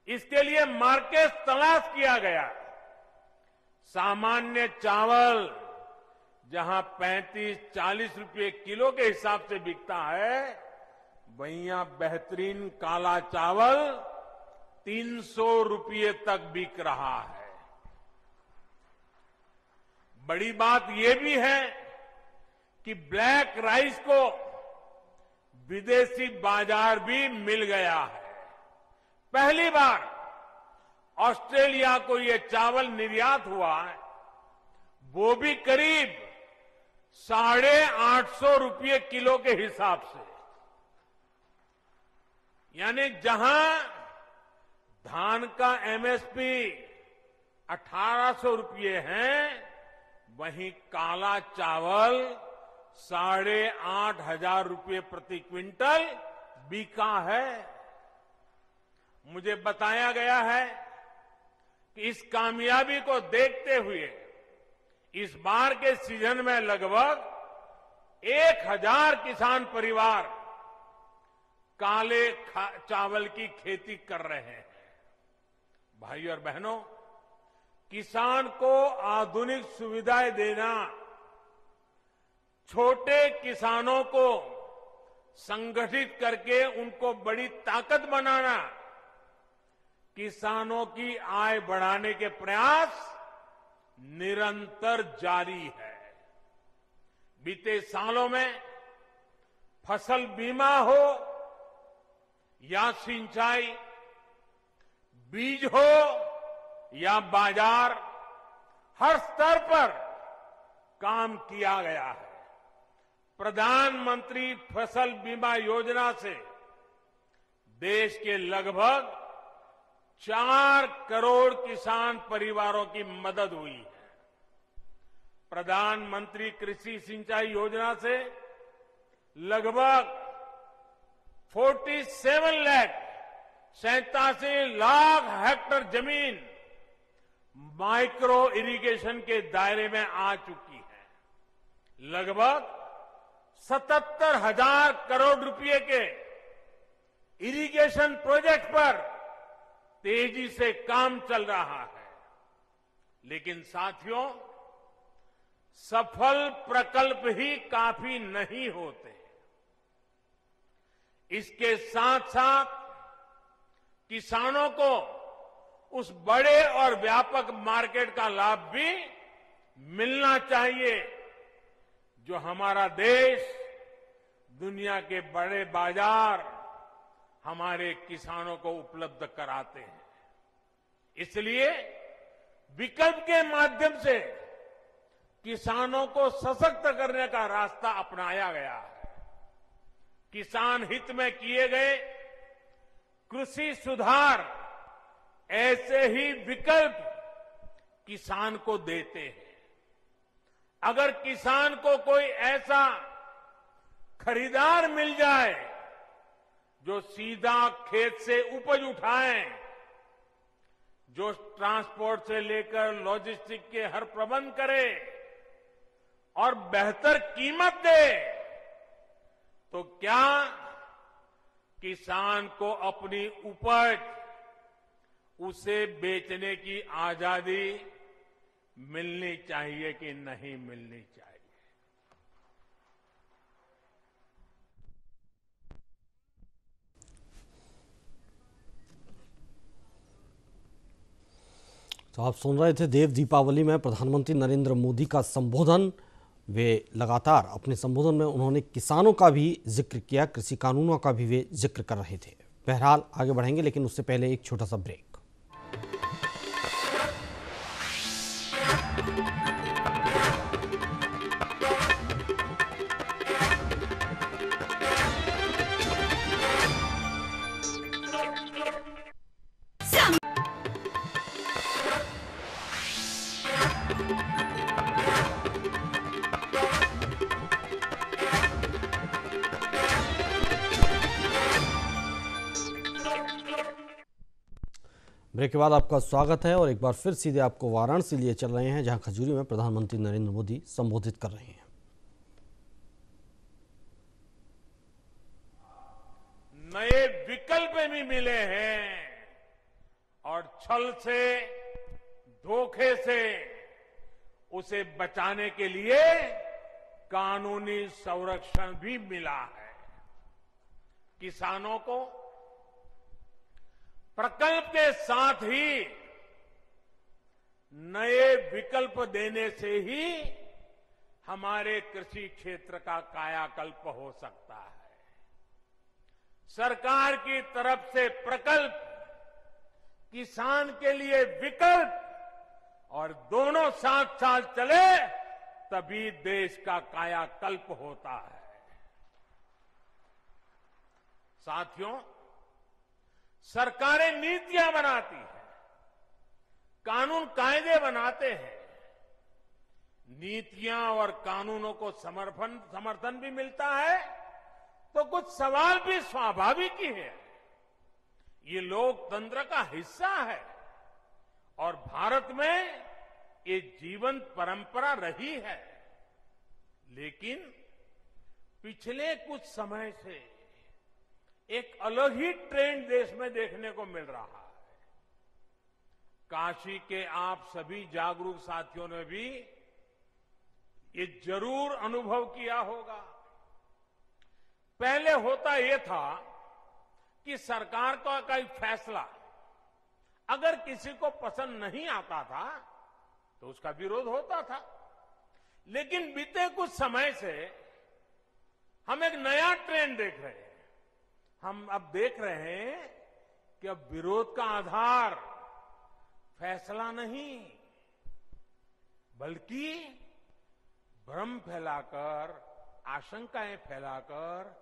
इसके लिए मार्केट तलाश किया गया। सामान्य चावल जहां 35-40 रुपए किलो के हिसाब से बिकता है, वहीं यहां बेहतरीन काला चावल 300 रुपये तक बिक रहा है। बड़ी बात यह भी है कि ब्लैक राइस को विदेशी बाजार भी मिल गया है। पहली बार ऑस्ट्रेलिया को यह चावल निर्यात हुआ है, वो भी करीब 850 रुपये किलो के हिसाब से। यानी जहां धान का एमएसपी 1800 रुपये है, वहीं काला चावल 8,500 रुपये प्रति क्विंटल बिका है। मुझे बताया गया है कि इस कामयाबी को देखते हुए इस बार के सीजन में लगभग 1000 किसान परिवार काले चावल की खेती कर रहे हैं। भाई और बहनों, किसान को आधुनिक सुविधाएं देना, छोटे किसानों को संगठित करके उनको बड़ी ताकत बनाना, किसानों की आय बढ़ाने के प्रयास निरंतर जारी है। बीते सालों में फसल बीमा हो या सिंचाई, बीज हो या बाजार, हर स्तर पर काम किया गया है। प्रधानमंत्री फसल बीमा योजना से देश के लगभग 4 करोड़ किसान परिवारों की मदद हुई है। प्रधानमंत्री कृषि सिंचाई योजना से लगभग 87 लाख हेक्टेयर जमीन माइक्रो इरिगेशन के दायरे में आ चुकी है। लगभग 77,000 करोड़ रुपए के इरिगेशन प्रोजेक्ट पर तेजी से काम चल रहा है। लेकिन साथियों, सफल प्रकल्प ही काफी नहीं होते। इसके साथ साथ किसानों को उस बड़े और व्यापक मार्केट का लाभ भी मिलना चाहिए जो हमारा देश दुनिया के बड़े बाजार हमारे किसानों को उपलब्ध कराते हैं। इसलिए विकल्प के माध्यम से किसानों को सशक्त करने का रास्ता अपनाया गया है। किसान हित में किए गए कृषि सुधार ऐसे ही विकल्प किसान को देते हैं। अगर किसान को कोई ऐसा खरीदार मिल जाए जो सीधा खेत से उपज उठाए, जो ट्रांसपोर्ट से लेकर लॉजिस्टिक के हर प्रबंध करे और बेहतर कीमत दे, तो क्या किसान को अपनी उपज उसे बेचने की आजादी मिलनी चाहिए कि नहीं मिलनी चाहिए? तो आप सुन रहे थे देव दीपावली में प्रधानमंत्री नरेंद्र मोदी का संबोधन। वे लगातार अपने संबोधन में उन्होंने किसानों का भी जिक्र किया, कृषि कानूनों का भी वे जिक्र कर रहे थे। बहरहाल आगे बढ़ेंगे, लेकिन उससे पहले एक छोटा सा ब्रेक। ब्रेक के बाद आपका स्वागत है और एक बार फिर सीधे आपको वाराणसी लिए चल रहे हैं, जहां खजूरी में प्रधानमंत्री नरेंद्र मोदी संबोधित कर रहे हैं। नए विकल्प भी मिले हैं और छल से, धोखे से उसे बचाने के लिए कानूनी संरक्षण भी मिला है। किसानों को प्रकल्प के साथ ही नए विकल्प देने से ही हमारे कृषि क्षेत्र का कायाकल्प हो सकता है। सरकार की तरफ से प्रकल्प, किसान के लिए विकल्प, और दोनों साथ साथ चले तभी देश का कायाकल्प होता है। साथियों, सरकारें नीतियां बनाती हैं, कानून कायदे बनाते हैं। नीतियां और कानूनों को समर्थन भी मिलता है तो कुछ सवाल भी स्वाभाविक ही है। ये लोकतंत्र का हिस्सा है और भारत में ये जीवंत परंपरा रही है। लेकिन पिछले कुछ समय से एक अलग ही ट्रेंड देश में देखने को मिल रहा है। काशी के आप सभी जागरूक साथियों ने भी ये जरूर अनुभव किया होगा। पहले होता यह था कि सरकार का कोई फैसला अगर किसी को पसंद नहीं आता था तो उसका विरोध होता था। लेकिन बीते कुछ समय से हम एक नया ट्रेंड देख रहे हैं। हम अब देख रहे हैं कि अब विरोध का आधार फैसला नहीं, बल्कि भ्रम फैलाकर, आशंकाएं फैलाकर,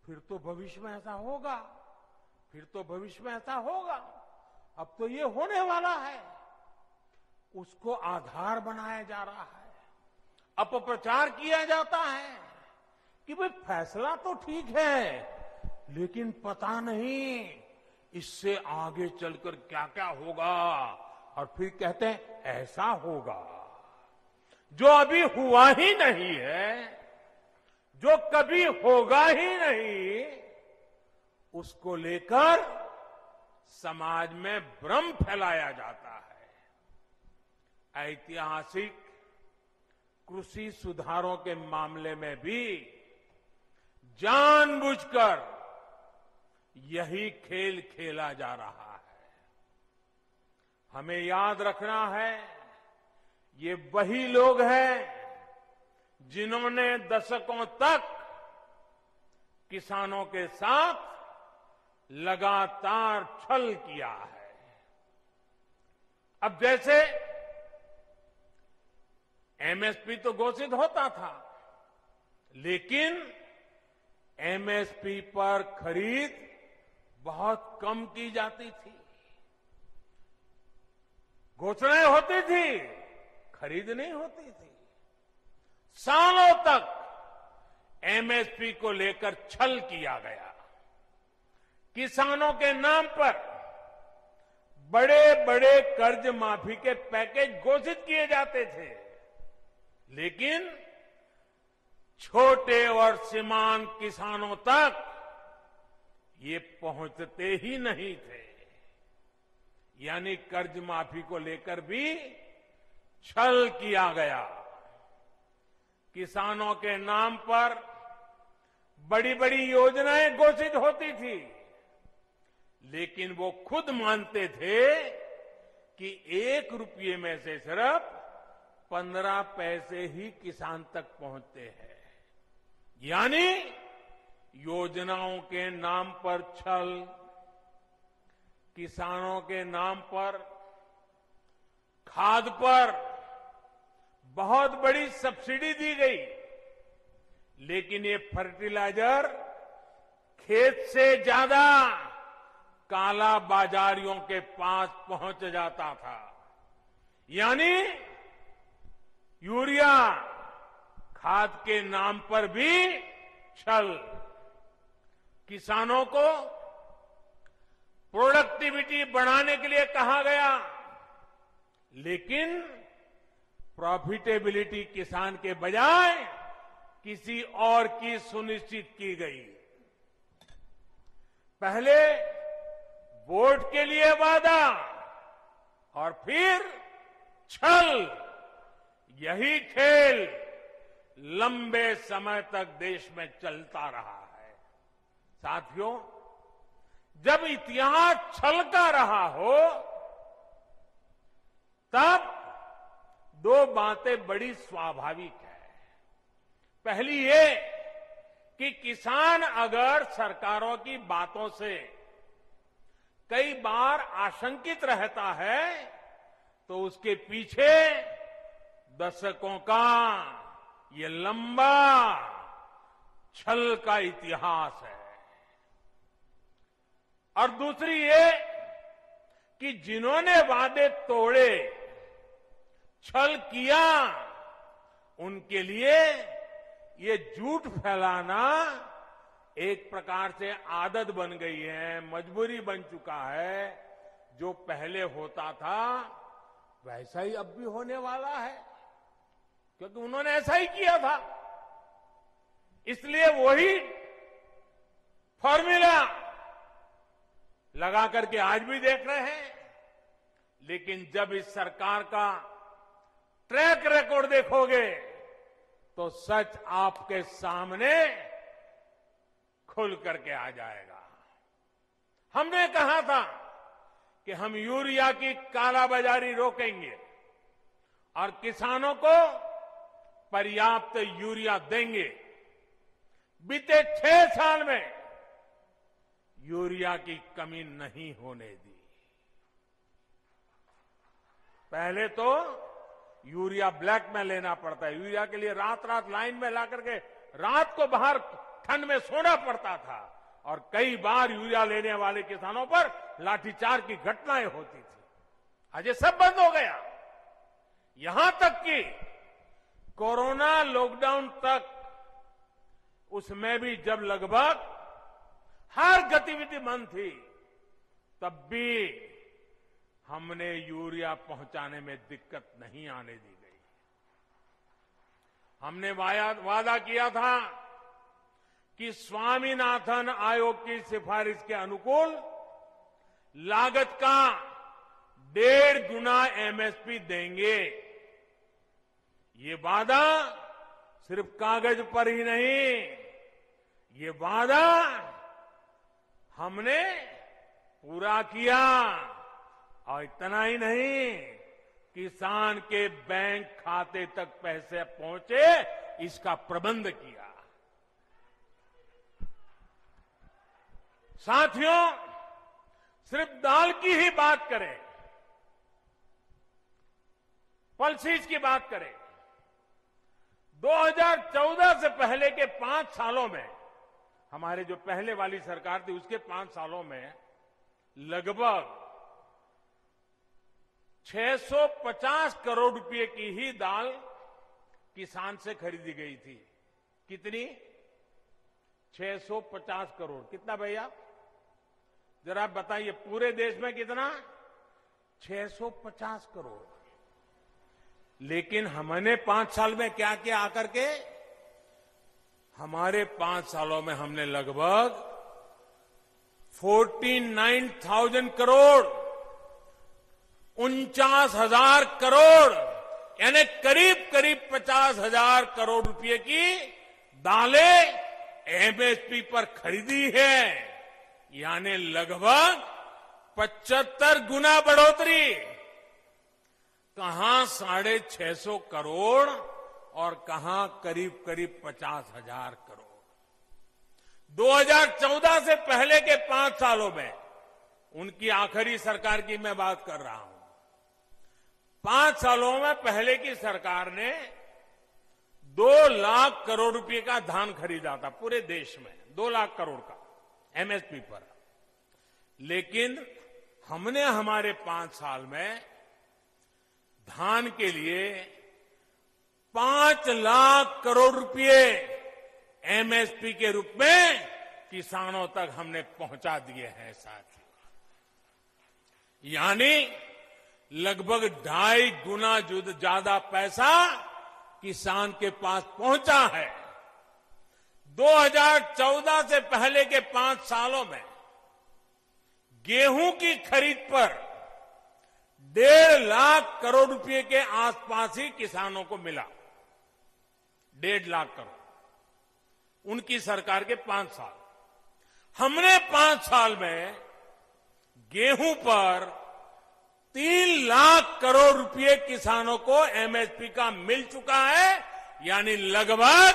फिर तो भविष्य में ऐसा होगा, फिर तो भविष्य में ऐसा होगा। अब तो ये होने वाला है, उसको आधार बनाया जा रहा है, अपप्रचार किया जाता है कि भाई फैसला तो ठीक है, लेकिन पता नहीं इससे आगे चलकर क्या क्या होगा, और फिर कहते हैं ऐसा होगा। जो अभी हुआ ही नहीं है, जो कभी होगा ही नहीं, उसको लेकर समाज में भ्रम फैलाया जाता है। ऐतिहासिक कृषि सुधारों के मामले में भी जानबूझकर यही खेल खेला जा रहा है। हमें याद रखना है, ये वही लोग हैं जिन्होंने दशकों तक किसानों के साथ लगातार छल किया है। अब जैसे एमएसपी तो घोषित होता था, लेकिन एमएसपी पर खरीद बहुत कम की जाती थी। घोषणाएं होती थी, खरीद नहीं होती थी। सालों तक एमएसपी को लेकर छल किया गया। किसानों के नाम पर बड़े बड़े कर्ज माफी के पैकेज घोषित किए जाते थे, लेकिन छोटे और सीमांत किसानों तक ये पहुंचते ही नहीं थे। यानी कर्ज माफी को लेकर भी छल किया गया। किसानों के नाम पर बड़ी बड़ी योजनाएं घोषित होती थी, लेकिन वो खुद मानते थे कि 1 रुपये में से सिर्फ 15 पैसे ही किसान तक पहुंचते हैं। यानी योजनाओं के नाम पर छल, किसानों के नाम पर खाद पर बहुत बड़ी सब्सिडी दी गई, लेकिन ये फर्टिलाइजर खेत से ज्यादा काला बाजारियों के पास पहुंच जाता था। यानी यूरिया खाद के नाम पर भी छल। किसानों को प्रोडक्टिविटी बढ़ाने के लिए कहा गया, लेकिन प्रॉफिटेबिलिटी किसान के बजाय किसी और की सुनिश्चित की गई। पहले वोट के लिए वादा और फिर छल, यही खेल लंबे समय तक देश में चलता रहा है। साथियों, जब इतिहास छल का रहा हो, तब 2 बातें बड़ी स्वाभाविक है। पहली ये कि किसान अगर सरकारों की बातों से कई बार आशंकित रहता है, तो उसके पीछे दशकों का ये लंबा छल का इतिहास है। और दूसरी ये कि जिन्होंने वादे तोड़े, छल किया, उनके लिए ये झूठ फैलाना एक प्रकार से आदत बन गई है, मजबूरी बन चुका है। जो पहले होता था वैसा ही अब भी होने वाला है, क्योंकि उन्होंने ऐसा ही किया था। इसलिए वही फॉर्मूला लगा करके आज भी देख रहे हैं। लेकिन जब इस सरकार का ट्रैक रिकॉर्ड देखोगे, तो सच आपके सामने खुल करके आ जाएगा। हमने कहा था कि हम यूरिया की कालाबाजारी रोकेंगे और किसानों को पर्याप्त यूरिया देंगे। बीते 6 साल में यूरिया की कमी नहीं होने दी। पहले तो यूरिया ब्लैक में लेना पड़ता है। यूरिया के लिए रात रात लाइन में ला करके रात को बाहर ठंड में सोना पड़ता था। और कई बार यूरिया लेने वाले किसानों पर लाठीचार्ज की घटनाएं होती थी। आज ये सब बंद हो गया। यहां तक कि कोरोना लॉकडाउन तक उसमें भी जब लगभग हर गतिविधि बंद थी, तब भी हमने यूरिया पहुंचाने में दिक्कत नहीं आने दी गई। हमने वादा किया था कि स्वामीनाथन आयोग की सिफारिश के अनुकूल लागत का 1.5 गुना एमएसपी देंगे। ये वादा सिर्फ कागज पर ही नहीं, ये वादा हमने पूरा किया। और इतना ही नहीं, किसान के बैंक खाते तक पैसे पहुंचे, इसका प्रबंध किया। साथियों, सिर्फ दाल की ही बात करें, पल्सीज की बात करें, 2014 से पहले के 5 सालों में, हमारे जो पहले वाली सरकार थी उसके 5 सालों में लगभग 650 करोड़ रुपए की ही दाल किसान से खरीदी गई थी। कितनी? 650 करोड़। कितना भैया? जरा बताइए, पूरे देश में कितना? 650 करोड़। लेकिन हमने 5 साल में क्या किया आकर के? हमारे 5 सालों में हमने लगभग 49,000 करोड़, 49,000 करोड़, यानी करीब करीब 50,000 करोड़ रुपए की दालें एमएसपी पर खरीदी है। यानी लगभग 75 गुना बढ़ोतरी। कहां 650 करोड़ और कहां करीब करीब 50,000 करोड़। 2014 से पहले के 5 सालों में, उनकी आखिरी सरकार की मैं बात कर रहा हूं, 5 सालों में पहले की सरकार ने 2 लाख करोड़ रुपए का धान खरीदा था पूरे देश में, 2 लाख करोड़ का एमएसपी पर। लेकिन हमने हमारे 5 साल में धान के लिए 5 लाख करोड़ रुपए एमएसपी के रूप में किसानों तक हमने पहुंचा दिए हैं साथियों। यानी लगभग 2.5 गुना ज्यादा पैसा किसान के पास पहुंचा है। 2014 से पहले के 5 सालों में गेहूं की खरीद पर 1.5 लाख करोड़ रुपए के आसपास ही किसानों को मिला। 1.5 लाख करोड़ उनकी सरकार के 5 साल। हमने 5 साल में गेहूं पर 3 लाख करोड़ रुपए किसानों को एमएसपी का मिल चुका है, यानी लगभग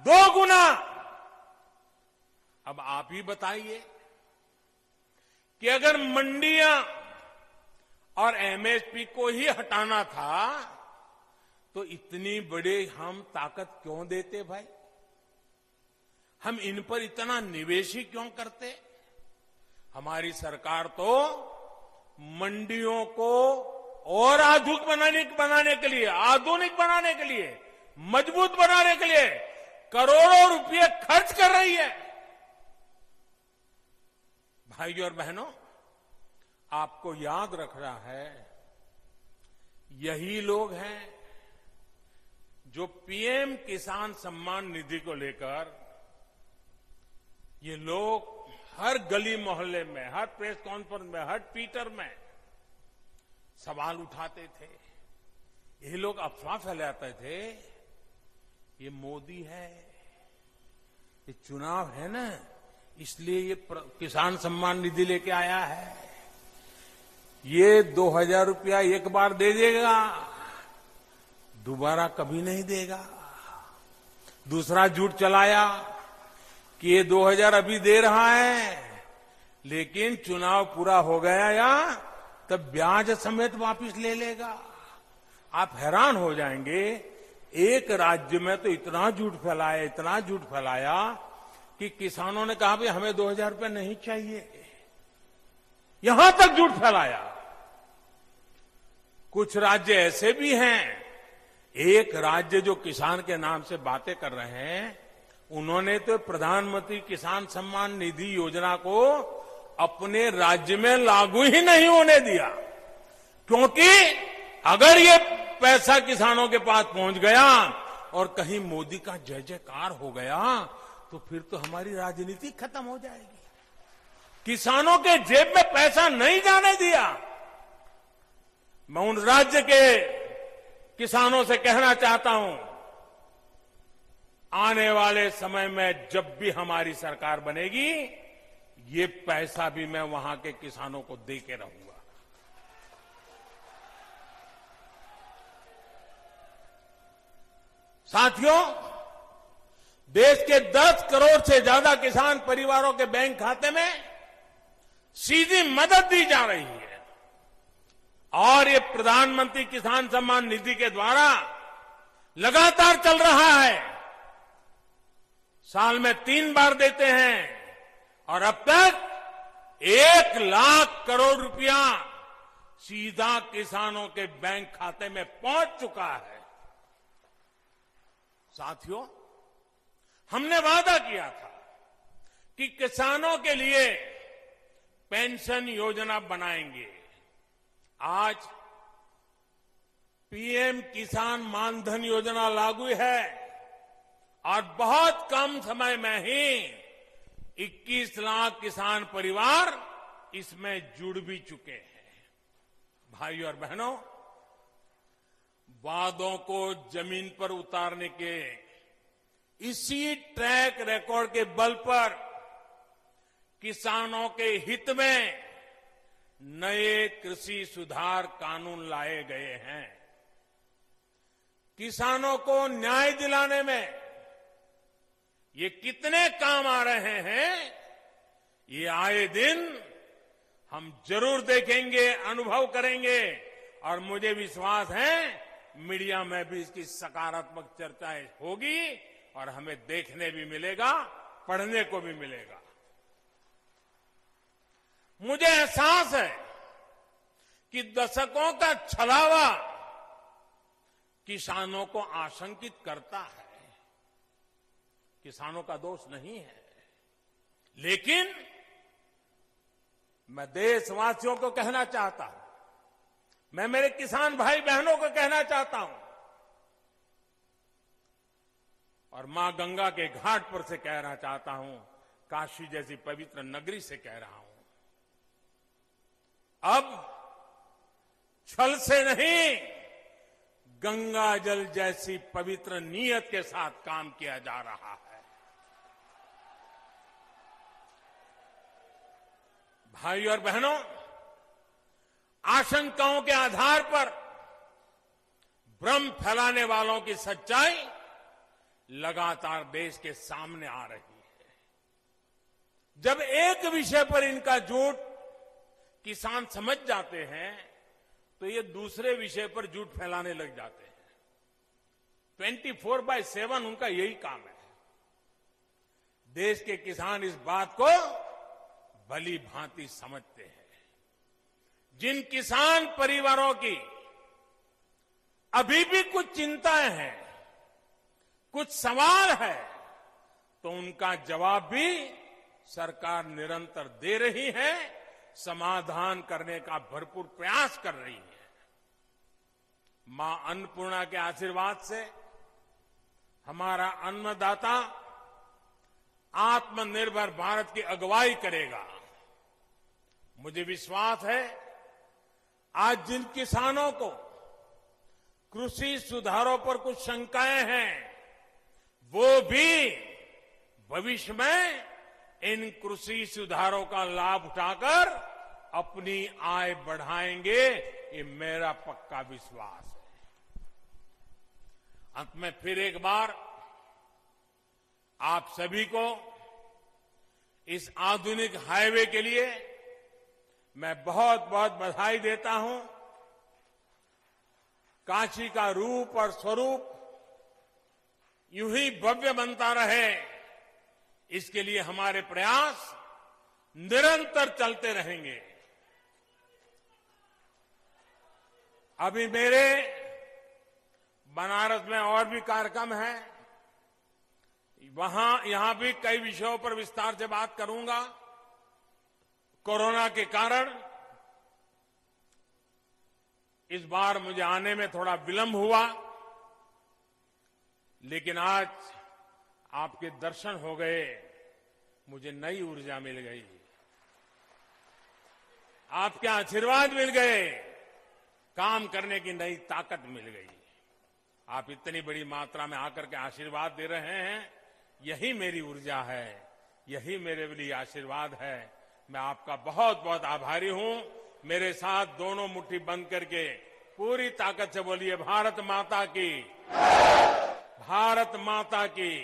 2 गुना। अब आप ही बताइए कि अगर मंडियां और एमएसपी को ही हटाना था तो इतनी बड़ी हम ताकत क्यों देते भाई? हम इन पर इतना निवेश ही क्यों करते? हमारी सरकार तो मंडियों को और आधुनिक बनाने के लिए, मजबूत बनाने के लिए करोड़ों रुपए खर्च कर रही है। भाइयों और बहनों, आपको याद रखना है, यही लोग हैं जो पीएम किसान सम्मान निधि को लेकर ये लोग हर गली मोहल्ले में, हर प्रेस कॉन्फ्रेंस में, हर ट्विटर में सवाल उठाते थे। ये लोग अफवाह फैलाते थे, ये मोदी है, ये चुनाव है ना, इसलिए ये किसान सम्मान निधि लेके आया है, ये 2,000 रुपया एक बार दे देगा, दोबारा कभी नहीं देगा। दूसरा झूठ चलाया कि ये 2,000 अभी दे रहा है, लेकिन चुनाव पूरा हो गया या तब ब्याज समेत वापस ले लेगा। आप हैरान हो जाएंगे, एक राज्य में तो इतना झूठ फैलाया कि किसानों ने कहा भी हमें 2000 रुपये नहीं चाहिए, यहां तक झूठ फैलाया। कुछ राज्य ऐसे भी हैं, एक राज्य जो किसान के नाम से बातें कर रहे हैं, उन्होंने तो प्रधानमंत्री किसान सम्मान निधि योजना को अपने राज्य में लागू ही नहीं होने दिया, क्योंकि अगर ये पैसा किसानों के पास पहुंच गया और कहीं मोदी का जय जयकार हो गया तो फिर तो हमारी राजनीति खत्म हो जाएगी। किसानों के जेब में पैसा नहीं जाने दिया। मैं उन राज्य के किसानों से कहना चाहता हूं, आने वाले समय में जब भी हमारी सरकार बनेगी, ये पैसा भी मैं वहां के किसानों को दे के रहूंगा। साथियों, देश के 10 करोड़ से ज्यादा किसान परिवारों के बैंक खाते में सीधी मदद दी जा रही है और ये प्रधानमंत्री किसान सम्मान निधि के द्वारा लगातार चल रहा है। साल में 3 बार देते हैं और अब तक 1 लाख करोड़ रुपया सीधा किसानों के बैंक खाते में पहुंच चुका है। साथियों, हमने वादा किया था कि किसानों के लिए पेंशन योजना बनाएंगे। आज पीएम किसान मानधन योजना लागू है और बहुत कम समय में ही 21 लाख किसान परिवार इसमें जुड़ भी चुके हैं। भाइयों और बहनों, वादों को जमीन पर उतारने के इसी ट्रैक रिकॉर्ड के बल पर किसानों के हित में नए कृषि सुधार कानून लाए गए हैं। किसानों को न्याय दिलाने में ये कितने काम आ रहे हैं, ये आए दिन हम जरूर देखेंगे, अनुभव करेंगे और मुझे विश्वास है मीडिया में भी इसकी सकारात्मक चर्चाएं होगी और हमें देखने भी मिलेगा, पढ़ने को भी मिलेगा। मुझे एहसास है कि दशकों का छलावा किसानों को आशंकित करता है। किसानों का दोष नहीं है, लेकिन मैं देशवासियों को कहना चाहता हूं, मैं मेरे किसान भाई बहनों को कहना चाहता हूं और मां गंगा के घाट पर से कहना चाहता हूं, काशी जैसी पवित्र नगरी से कह रहा हूं, अब छल से नहीं, गंगा जल जैसी पवित्र नीयत के साथ काम किया जा रहा है। भाइयों और बहनों, आशंकाओं के आधार पर भ्रम फैलाने वालों की सच्चाई लगातार देश के सामने आ रही है। जब एक विषय पर इनका झूठ किसान समझ जाते हैं तो ये दूसरे विषय पर झूठ फैलाने लग जाते हैं। 24/7 उनका यही काम है। देश के किसान इस बात को भली भांति समझते हैं। जिन किसान परिवारों की अभी भी कुछ चिंताएं हैं, कुछ सवाल है, तो उनका जवाब भी सरकार निरंतर दे रही है, समाधान करने का भरपूर प्रयास कर रही है। मां अन्नपूर्णा के आशीर्वाद से हमारा अन्नदाता आत्मनिर्भर भारत की अगुवाई करेगा। मुझे विश्वास है आज जिन किसानों को कृषि सुधारों पर कुछ शंकाएं हैं, वो भी भविष्य में इन कृषि सुधारों का लाभ उठाकर अपनी आय बढ़ाएंगे, ये मेरा पक्का विश्वास है। अंत में फिर एक बार आप सभी को इस आधुनिक हाईवे के लिए मैं बहुत बहुत बधाई देता हूं। काशी का रूप और स्वरूप यूं ही भव्य बनता रहे, इसके लिए हमारे प्रयास निरंतर चलते रहेंगे। अभी मेरे बनारस में और भी कार्यक्रम हैं, यहां भी कई विषयों पर विस्तार से बात करूंगा। कोरोना के कारण इस बार मुझे आने में थोड़ा विलंब हुआ, लेकिन आज आपके दर्शन हो गए, मुझे नई ऊर्जा मिल गई, आपके आशीर्वाद मिल गए, काम करने की नई ताकत मिल गई। आप इतनी बड़ी मात्रा में आकर के आशीर्वाद दे रहे हैं, यही मेरी ऊर्जा है, यही मेरे लिए आशीर्वाद है। मैं आपका बहुत बहुत आभारी हूं। मेरे साथ दोनों मुट्ठी बंद करके पूरी ताकत से बोलिए, भारत माता की, भारत माता की,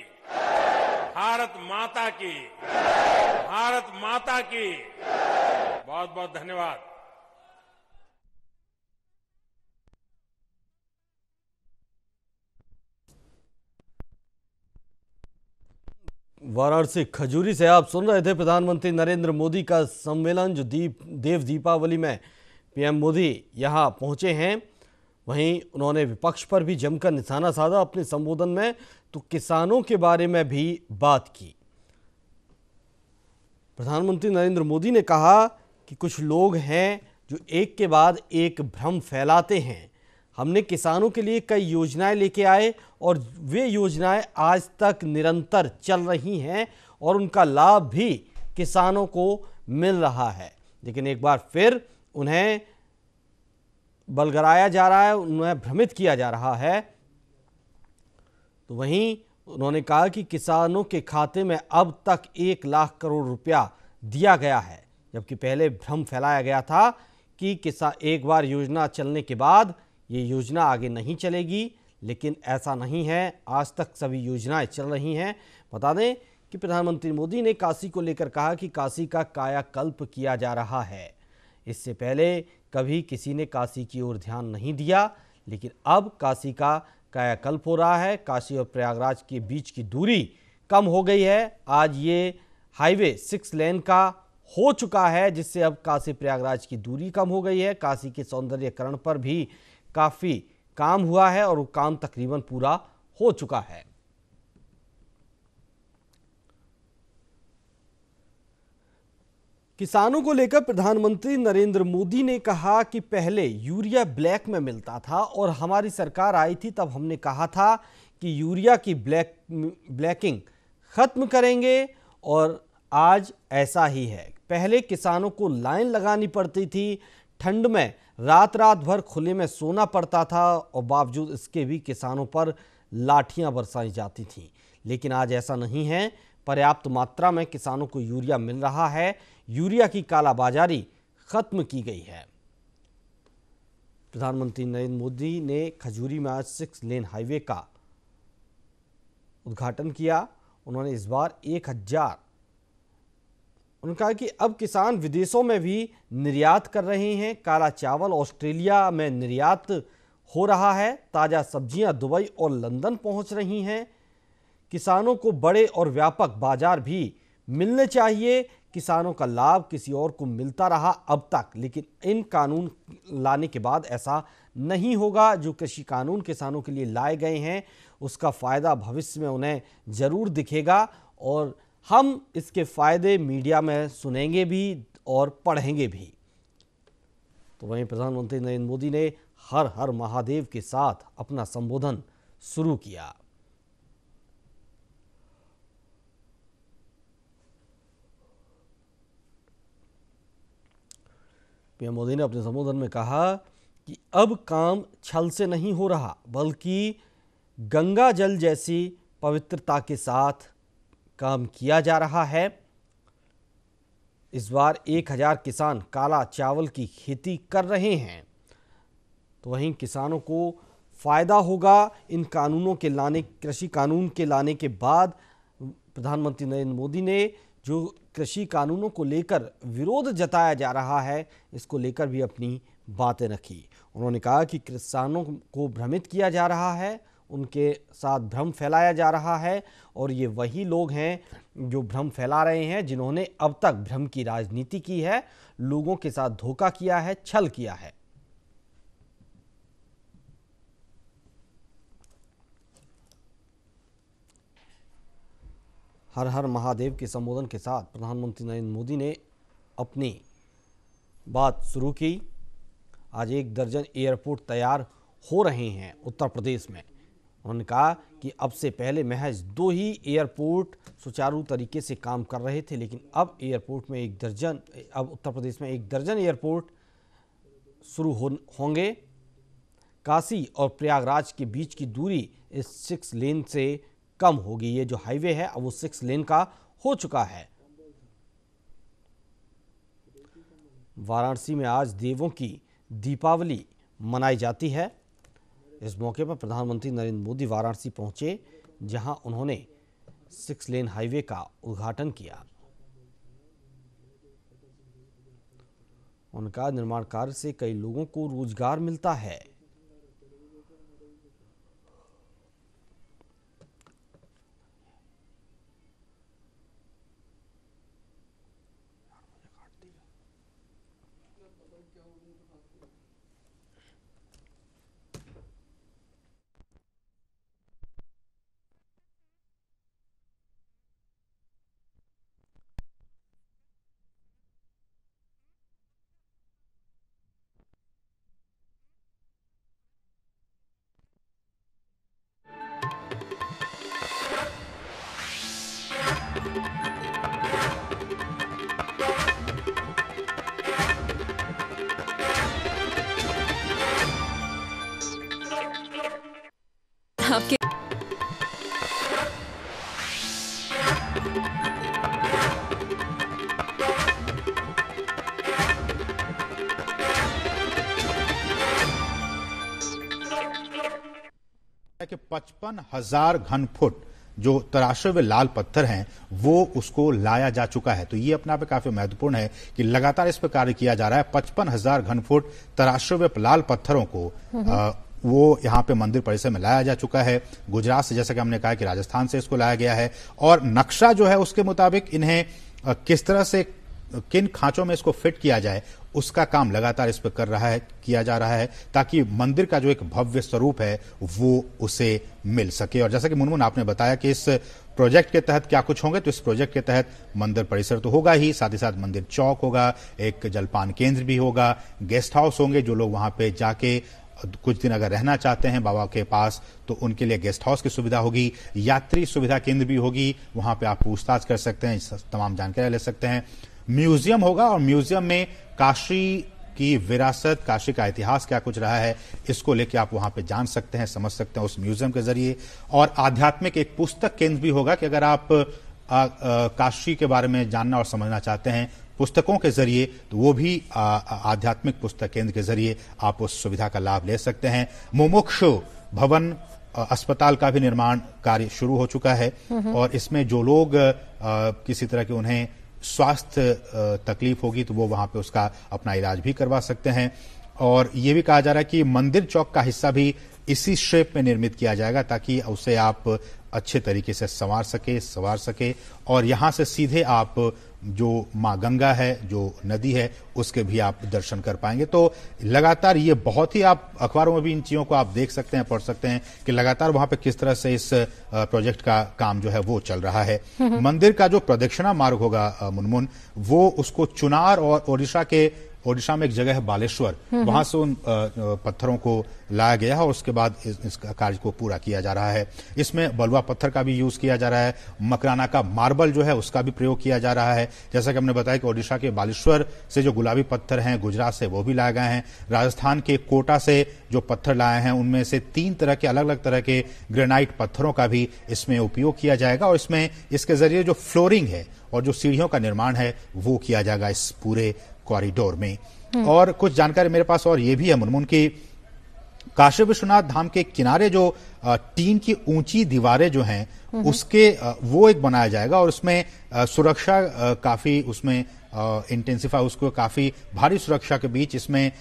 भारत माता की, भारत माता की। बहुत बहुत धन्यवाद। वाराणसी खजूरी से आप सुन रहे थे प्रधानमंत्री नरेंद्र मोदी का सम्मेलन, जो देव दीपावली में पीएम मोदी यहां पहुंचे हैं। वहीं उन्होंने विपक्ष पर भी जमकर निशाना साधा अपने संबोधन में, तो किसानों के बारे में भी बात की। प्रधानमंत्री नरेंद्र मोदी ने कहा कि कुछ लोग हैं जो एक के बाद एक भ्रम फैलाते हैं। हमने किसानों के लिए कई योजनाएं लेके आए और वे योजनाएं आज तक निरंतर चल रही हैं और उनका लाभ भी किसानों को मिल रहा है, लेकिन एक बार फिर उन्हें बलगराया जा रहा है, उन्हें भ्रमित किया जा रहा है। तो वहीं उन्होंने कहा कि किसानों के खाते में अब तक 1 लाख करोड़ रुपया दिया गया है, जबकि पहले भ्रम फैलाया गया था कि एक बार योजना चलने के बाद ये योजना आगे नहीं चलेगी, लेकिन ऐसा नहीं है। आज तक सभी योजनाएं चल रही हैं। बता दें कि प्रधानमंत्री मोदी ने काशी को लेकर कहा कि काशी का कायाकल्प किया जा रहा है। इससे पहले कभी किसी ने काशी की ओर ध्यान नहीं दिया, लेकिन अब काशी का कायाकल्प हो रहा है। काशी और प्रयागराज के बीच की दूरी कम हो गई है। आज ये हाईवे 6 लेन का हो चुका है, जिससे अब काशी प्रयागराज की दूरी कम हो गई है। काशी के सौंदर्यीकरण पर भी काफ़ी काम हुआ है और वो काम तकरीबन पूरा हो चुका है। किसानों को लेकर प्रधानमंत्री नरेंद्र मोदी ने कहा कि पहले यूरिया ब्लैक में मिलता था और हमारी सरकार आई थी, तब हमने कहा था कि यूरिया की ब्लैकिंग खत्म करेंगे, और आज ऐसा ही है। पहले किसानों को लाइन लगानी पड़ती थी, ठंड में रात भर खुले में सोना पड़ता था, और बावजूद इसके भी किसानों पर लाठियां बरसाई जाती थीं। लेकिन आज ऐसा नहीं है। पर्याप्त मात्रा में किसानों को यूरिया मिल रहा है। यूरिया की कालाबाजारी खत्म की गई है। प्रधानमंत्री नरेंद्र मोदी ने खजूरी में आज 6 लेन हाईवे का उद्घाटन किया। उन्होंने इस बार 1000 उन्होंने कहा कि अब किसान विदेशों में भी निर्यात कर रहे हैं। काला चावल ऑस्ट्रेलिया में निर्यात हो रहा है। ताज़ा सब्जियां दुबई और लंदन पहुंच रही हैं। किसानों को बड़े और व्यापक बाजार भी मिलने चाहिए। किसानों का लाभ किसी और को मिलता रहा अब तक, लेकिन इन कानून लाने के बाद ऐसा नहीं होगा। जो कृषि कानून किसानों के लिए लाए गए हैं, उसका फ़ायदा भविष्य में उन्हें ज़रूर दिखेगा, और हम इसके फ़ायदे मीडिया में सुनेंगे भी और पढ़ेंगे भी। तो वहीं प्रधानमंत्री नरेंद्र मोदी ने हर हर महादेव के साथ अपना संबोधन शुरू किया। पीएम मोदी ने अपने संबोधन में कहा कि अब काम छल से नहीं हो रहा, बल्कि गंगा जल जैसी पवित्रता के साथ काम किया जा रहा है। इस बार 1000 किसान काला चावल की खेती कर रहे हैं। तो वहीं किसानों को फ़ायदा होगा इन कानूनों के लाने, कृषि कानून के लाने के बाद। प्रधानमंत्री नरेंद्र मोदी ने जो कृषि कानूनों को लेकर विरोध जताया जा रहा है, इसको लेकर भी अपनी बातें रखी। उन्होंने कहा कि किसानों को भ्रमित किया जा रहा है, उनके साथ भ्रम फैलाया जा रहा है और ये वही लोग हैं जो भ्रम फैला रहे हैं, जिन्होंने अब तक भ्रम की राजनीति की है, लोगों के साथ धोखा किया है, छल किया है। हर हर महादेव के संबोधन के साथ प्रधानमंत्री नरेंद्र मोदी ने अपनी बात शुरू की। आज 1 दर्जन एयरपोर्ट तैयार हो रहे हैं उत्तर प्रदेश में। उन्होंने कहा कि अब से पहले महज 2 ही एयरपोर्ट सुचारू तरीके से काम कर रहे थे, लेकिन अब उत्तर प्रदेश में 1 दर्जन एयरपोर्ट शुरू होंगे। काशी और प्रयागराज के बीच की दूरी इस 6 लेन से कम होगी। ये जो हाईवे है अब वो 6 लेन का हो चुका है। वाराणसी में आज देवों की दीपावली मनाई जाती है। इस मौके पर प्रधानमंत्री नरेंद्र मोदी वाराणसी पहुंचे, जहां उन्होंने 6 लेन हाईवे का उद्घाटन किया। उनका निर्माण कार्य से कई लोगों को रोजगार मिलता है। आपके कि 55,000 घन फुट जो तराशे हुए लाल पत्थर हैं वो उसको लाया जा चुका है। तो ये अपने आप में काफी महत्वपूर्ण है कि लगातार इस पर कार्य किया जा रहा है। 55,000 घन फुट तराशे हुए लाल पत्थरों को वो यहाँ पे मंदिर परिसर में लाया जा चुका है। गुजरात से, जैसा कि हमने कहा कि राजस्थान से इसको लाया गया है और नक्शा जो है उसके मुताबिक इन्हें किस तरह से किन खांचों में इसको फिट किया जाए उसका काम लगातार इस पर किया जा रहा है ताकि मंदिर का जो एक भव्य स्वरूप है वो उसे मिल सके। और जैसा कि मुनमुन आपने बताया कि इस प्रोजेक्ट के तहत क्या कुछ होंगे, तो इस प्रोजेक्ट के तहत मंदिर परिसर तो होगा ही, साथ ही साथ मंदिर चौक होगा, एक जलपान केंद्र भी होगा, गेस्ट हाउस होंगे, जो लोग वहां पे जाके कुछ दिन अगर रहना चाहते हैं बाबा के पास तो उनके लिए गेस्ट हाउस की सुविधा होगी, यात्री सुविधा केंद्र भी होगी, वहां पे आप पूछताछ कर सकते हैं, तमाम जानकारी ले सकते हैं। म्यूजियम होगा और म्यूजियम में काशी की विरासत, काशी का इतिहास क्या कुछ रहा है, इसको लेके आप वहां पे जान सकते हैं, समझ सकते हैं उस म्यूजियम के जरिए। और आध्यात्मिक एक पुस्तक केंद्र भी होगा कि अगर आप काशी के बारे में जानना और समझना चाहते हैं पुस्तकों के जरिए, तो वो भी आध्यात्मिक पुस्तक केंद्र के जरिए आप उस सुविधा का लाभ ले सकते हैं। मुमुक्षु भवन अस्पताल का भी निर्माण कार्य शुरू हो चुका है और इसमें जो लोग किसी तरह के उन्हें स्वास्थ्य तकलीफ होगी तो वो वहां पे उसका अपना इलाज भी करवा सकते हैं। और ये भी कहा जा रहा है कि मंदिर चौक का हिस्सा भी इसी शेप में निर्मित किया जाएगा ताकि उसे आप अच्छे तरीके से संवार सके और यहां से सीधे आप जो मां गंगा है, जो नदी है, उसके भी आप दर्शन कर पाएंगे। तो लगातार ये बहुत ही, आप अखबारों में भी इन चीजों को आप देख सकते हैं, पढ़ सकते हैं कि लगातार वहां पे किस तरह से इस प्रोजेक्ट का काम जो है वो चल रहा है। मंदिर का जो प्रदक्षिणा मार्ग होगा मुनमुन, वो उसको चुनार और ओडिशा में एक जगह है बालेश्वर, वहां से उन पत्थरों को लाया गया है और उसके बाद इस कार्य को पूरा किया जा रहा है। इसमें बलुआ पत्थर का भी यूज किया जा रहा है, मकराना का मार्बल जो है उसका भी प्रयोग किया जा रहा है। जैसा कि हमने बताया कि ओडिशा के बालेश्वर से जो गुलाबी पत्थर हैं, गुजरात से वो भी लाए गए हैं, राजस्थान के कोटा से जो पत्थर लाए हैं उनमें से 3 तरह के अलग अलग तरह के ग्रेनाइट पत्थरों का भी इसमें उपयोग किया जाएगा और इसमें इसके जरिए जो फ्लोरिंग है और जो सीढ़ियों का निर्माण है वो किया जाएगा इस पूरे कॉरिडोर में। और कुछ जानकारी मेरे पास और ये भी है मुनमुन की काशी विश्वनाथ धाम के किनारे जो टीन की ऊंची दीवारें जो हैं उसके वो एक बनाया जाएगा और उसमें सुरक्षा काफी उसमें इंटेंसिफाई, उसको काफी भारी सुरक्षा के बीच इसमें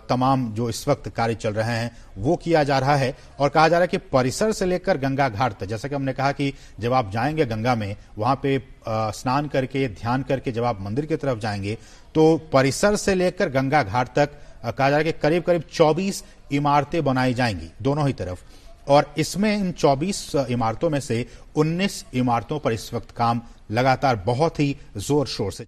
तमाम जो इस वक्त कार्य चल रहे हैं वो किया जा रहा है। और कहा जा रहा है कि परिसर से लेकर गंगा घाट तक, जैसा कि हमने कहा कि जब आप जाएंगे गंगा में, वहां पे स्नान करके ध्यान करके जब आप मंदिर की तरफ जाएंगे तो परिसर से लेकर गंगा घाट तक कहा जा रहा है कि करीब करीब 24 इमारतें बनाई जाएंगी दोनों ही तरफ। और इसमें इन 24 इमारतों में से 19 इमारतों पर इस वक्त काम लगातार बहुत ही जोर शोर से